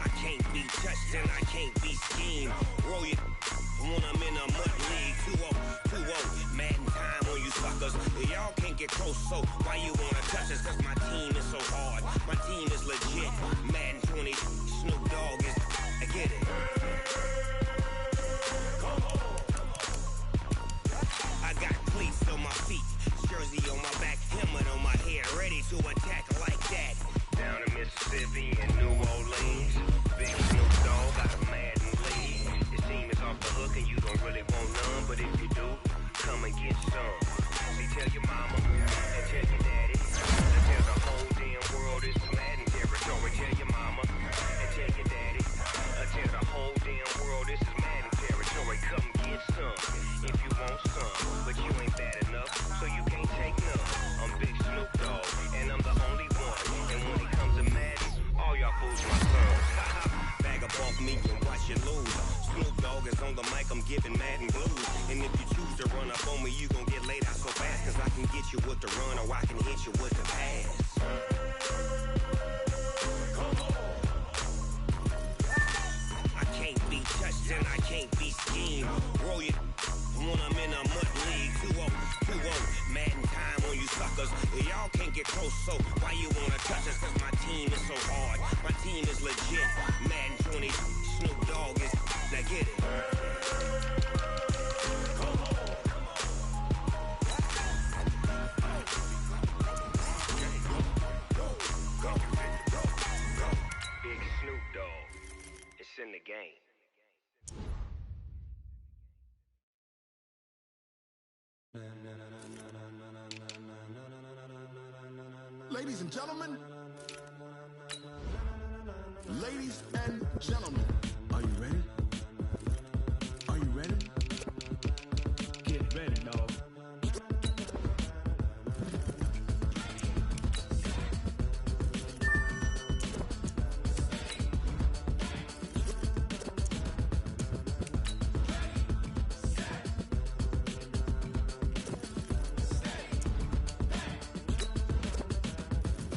I can't be touched and I can't be schemed. Roll you when I'm in a mud league. 2-0, Madden time on you suckers. Y'all can't get close, so why you wanna touch us? Cause my team is so hard, my team is legit. Madden 20, Snoop Dogg is, I get it. I got cleats on my feet, jersey on my back, helmet on my head, ready to attack like that. Down in Mississippi and New Orleans, Big Snoop Dogg got a Madden league. His team is off the hook and you don't really want none, but if you do, come and get some. See, tell your mama and tell your daddy and tell the whole damn world this is Madden territory. Tell your mama and tell your daddy and tell the whole damn world this is Madden territory. Come get some if you want some, but you ain't bad enough, so you can't take none. I'm Big Snoop Dogg and I'm the only one. And when it comes to Madden, on the mic, I'm giving Madden blues. And if you choose to run up on me, you gon' get laid out so fast. Cause I can get you with the run or I can hit you with the pass. I can't be touched and I can't be schemed. Roll you when I'm in a mud league. 2-0, Madden time on you suckers. Y'all can't get close, so why you wanna touch us? Cause my team is so hard. My team is legit. Madden 20, Snoop Dogg is, now get it. Big Snoop Dogg, it's in the game. Ladies and gentlemen, ladies and gentlemen, are you ready? Are you ready? Get ready, dog.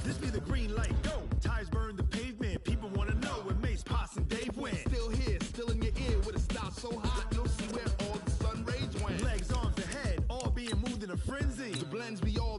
This be the green light, go. Tires burn the pavement. People wanna know where Mace, Poss, and Dave went. Still here, still in your ear with a style so hot, you'll see where all the sun rays went. Legs, arms, the head, all being moved in a frenzy. The blends be all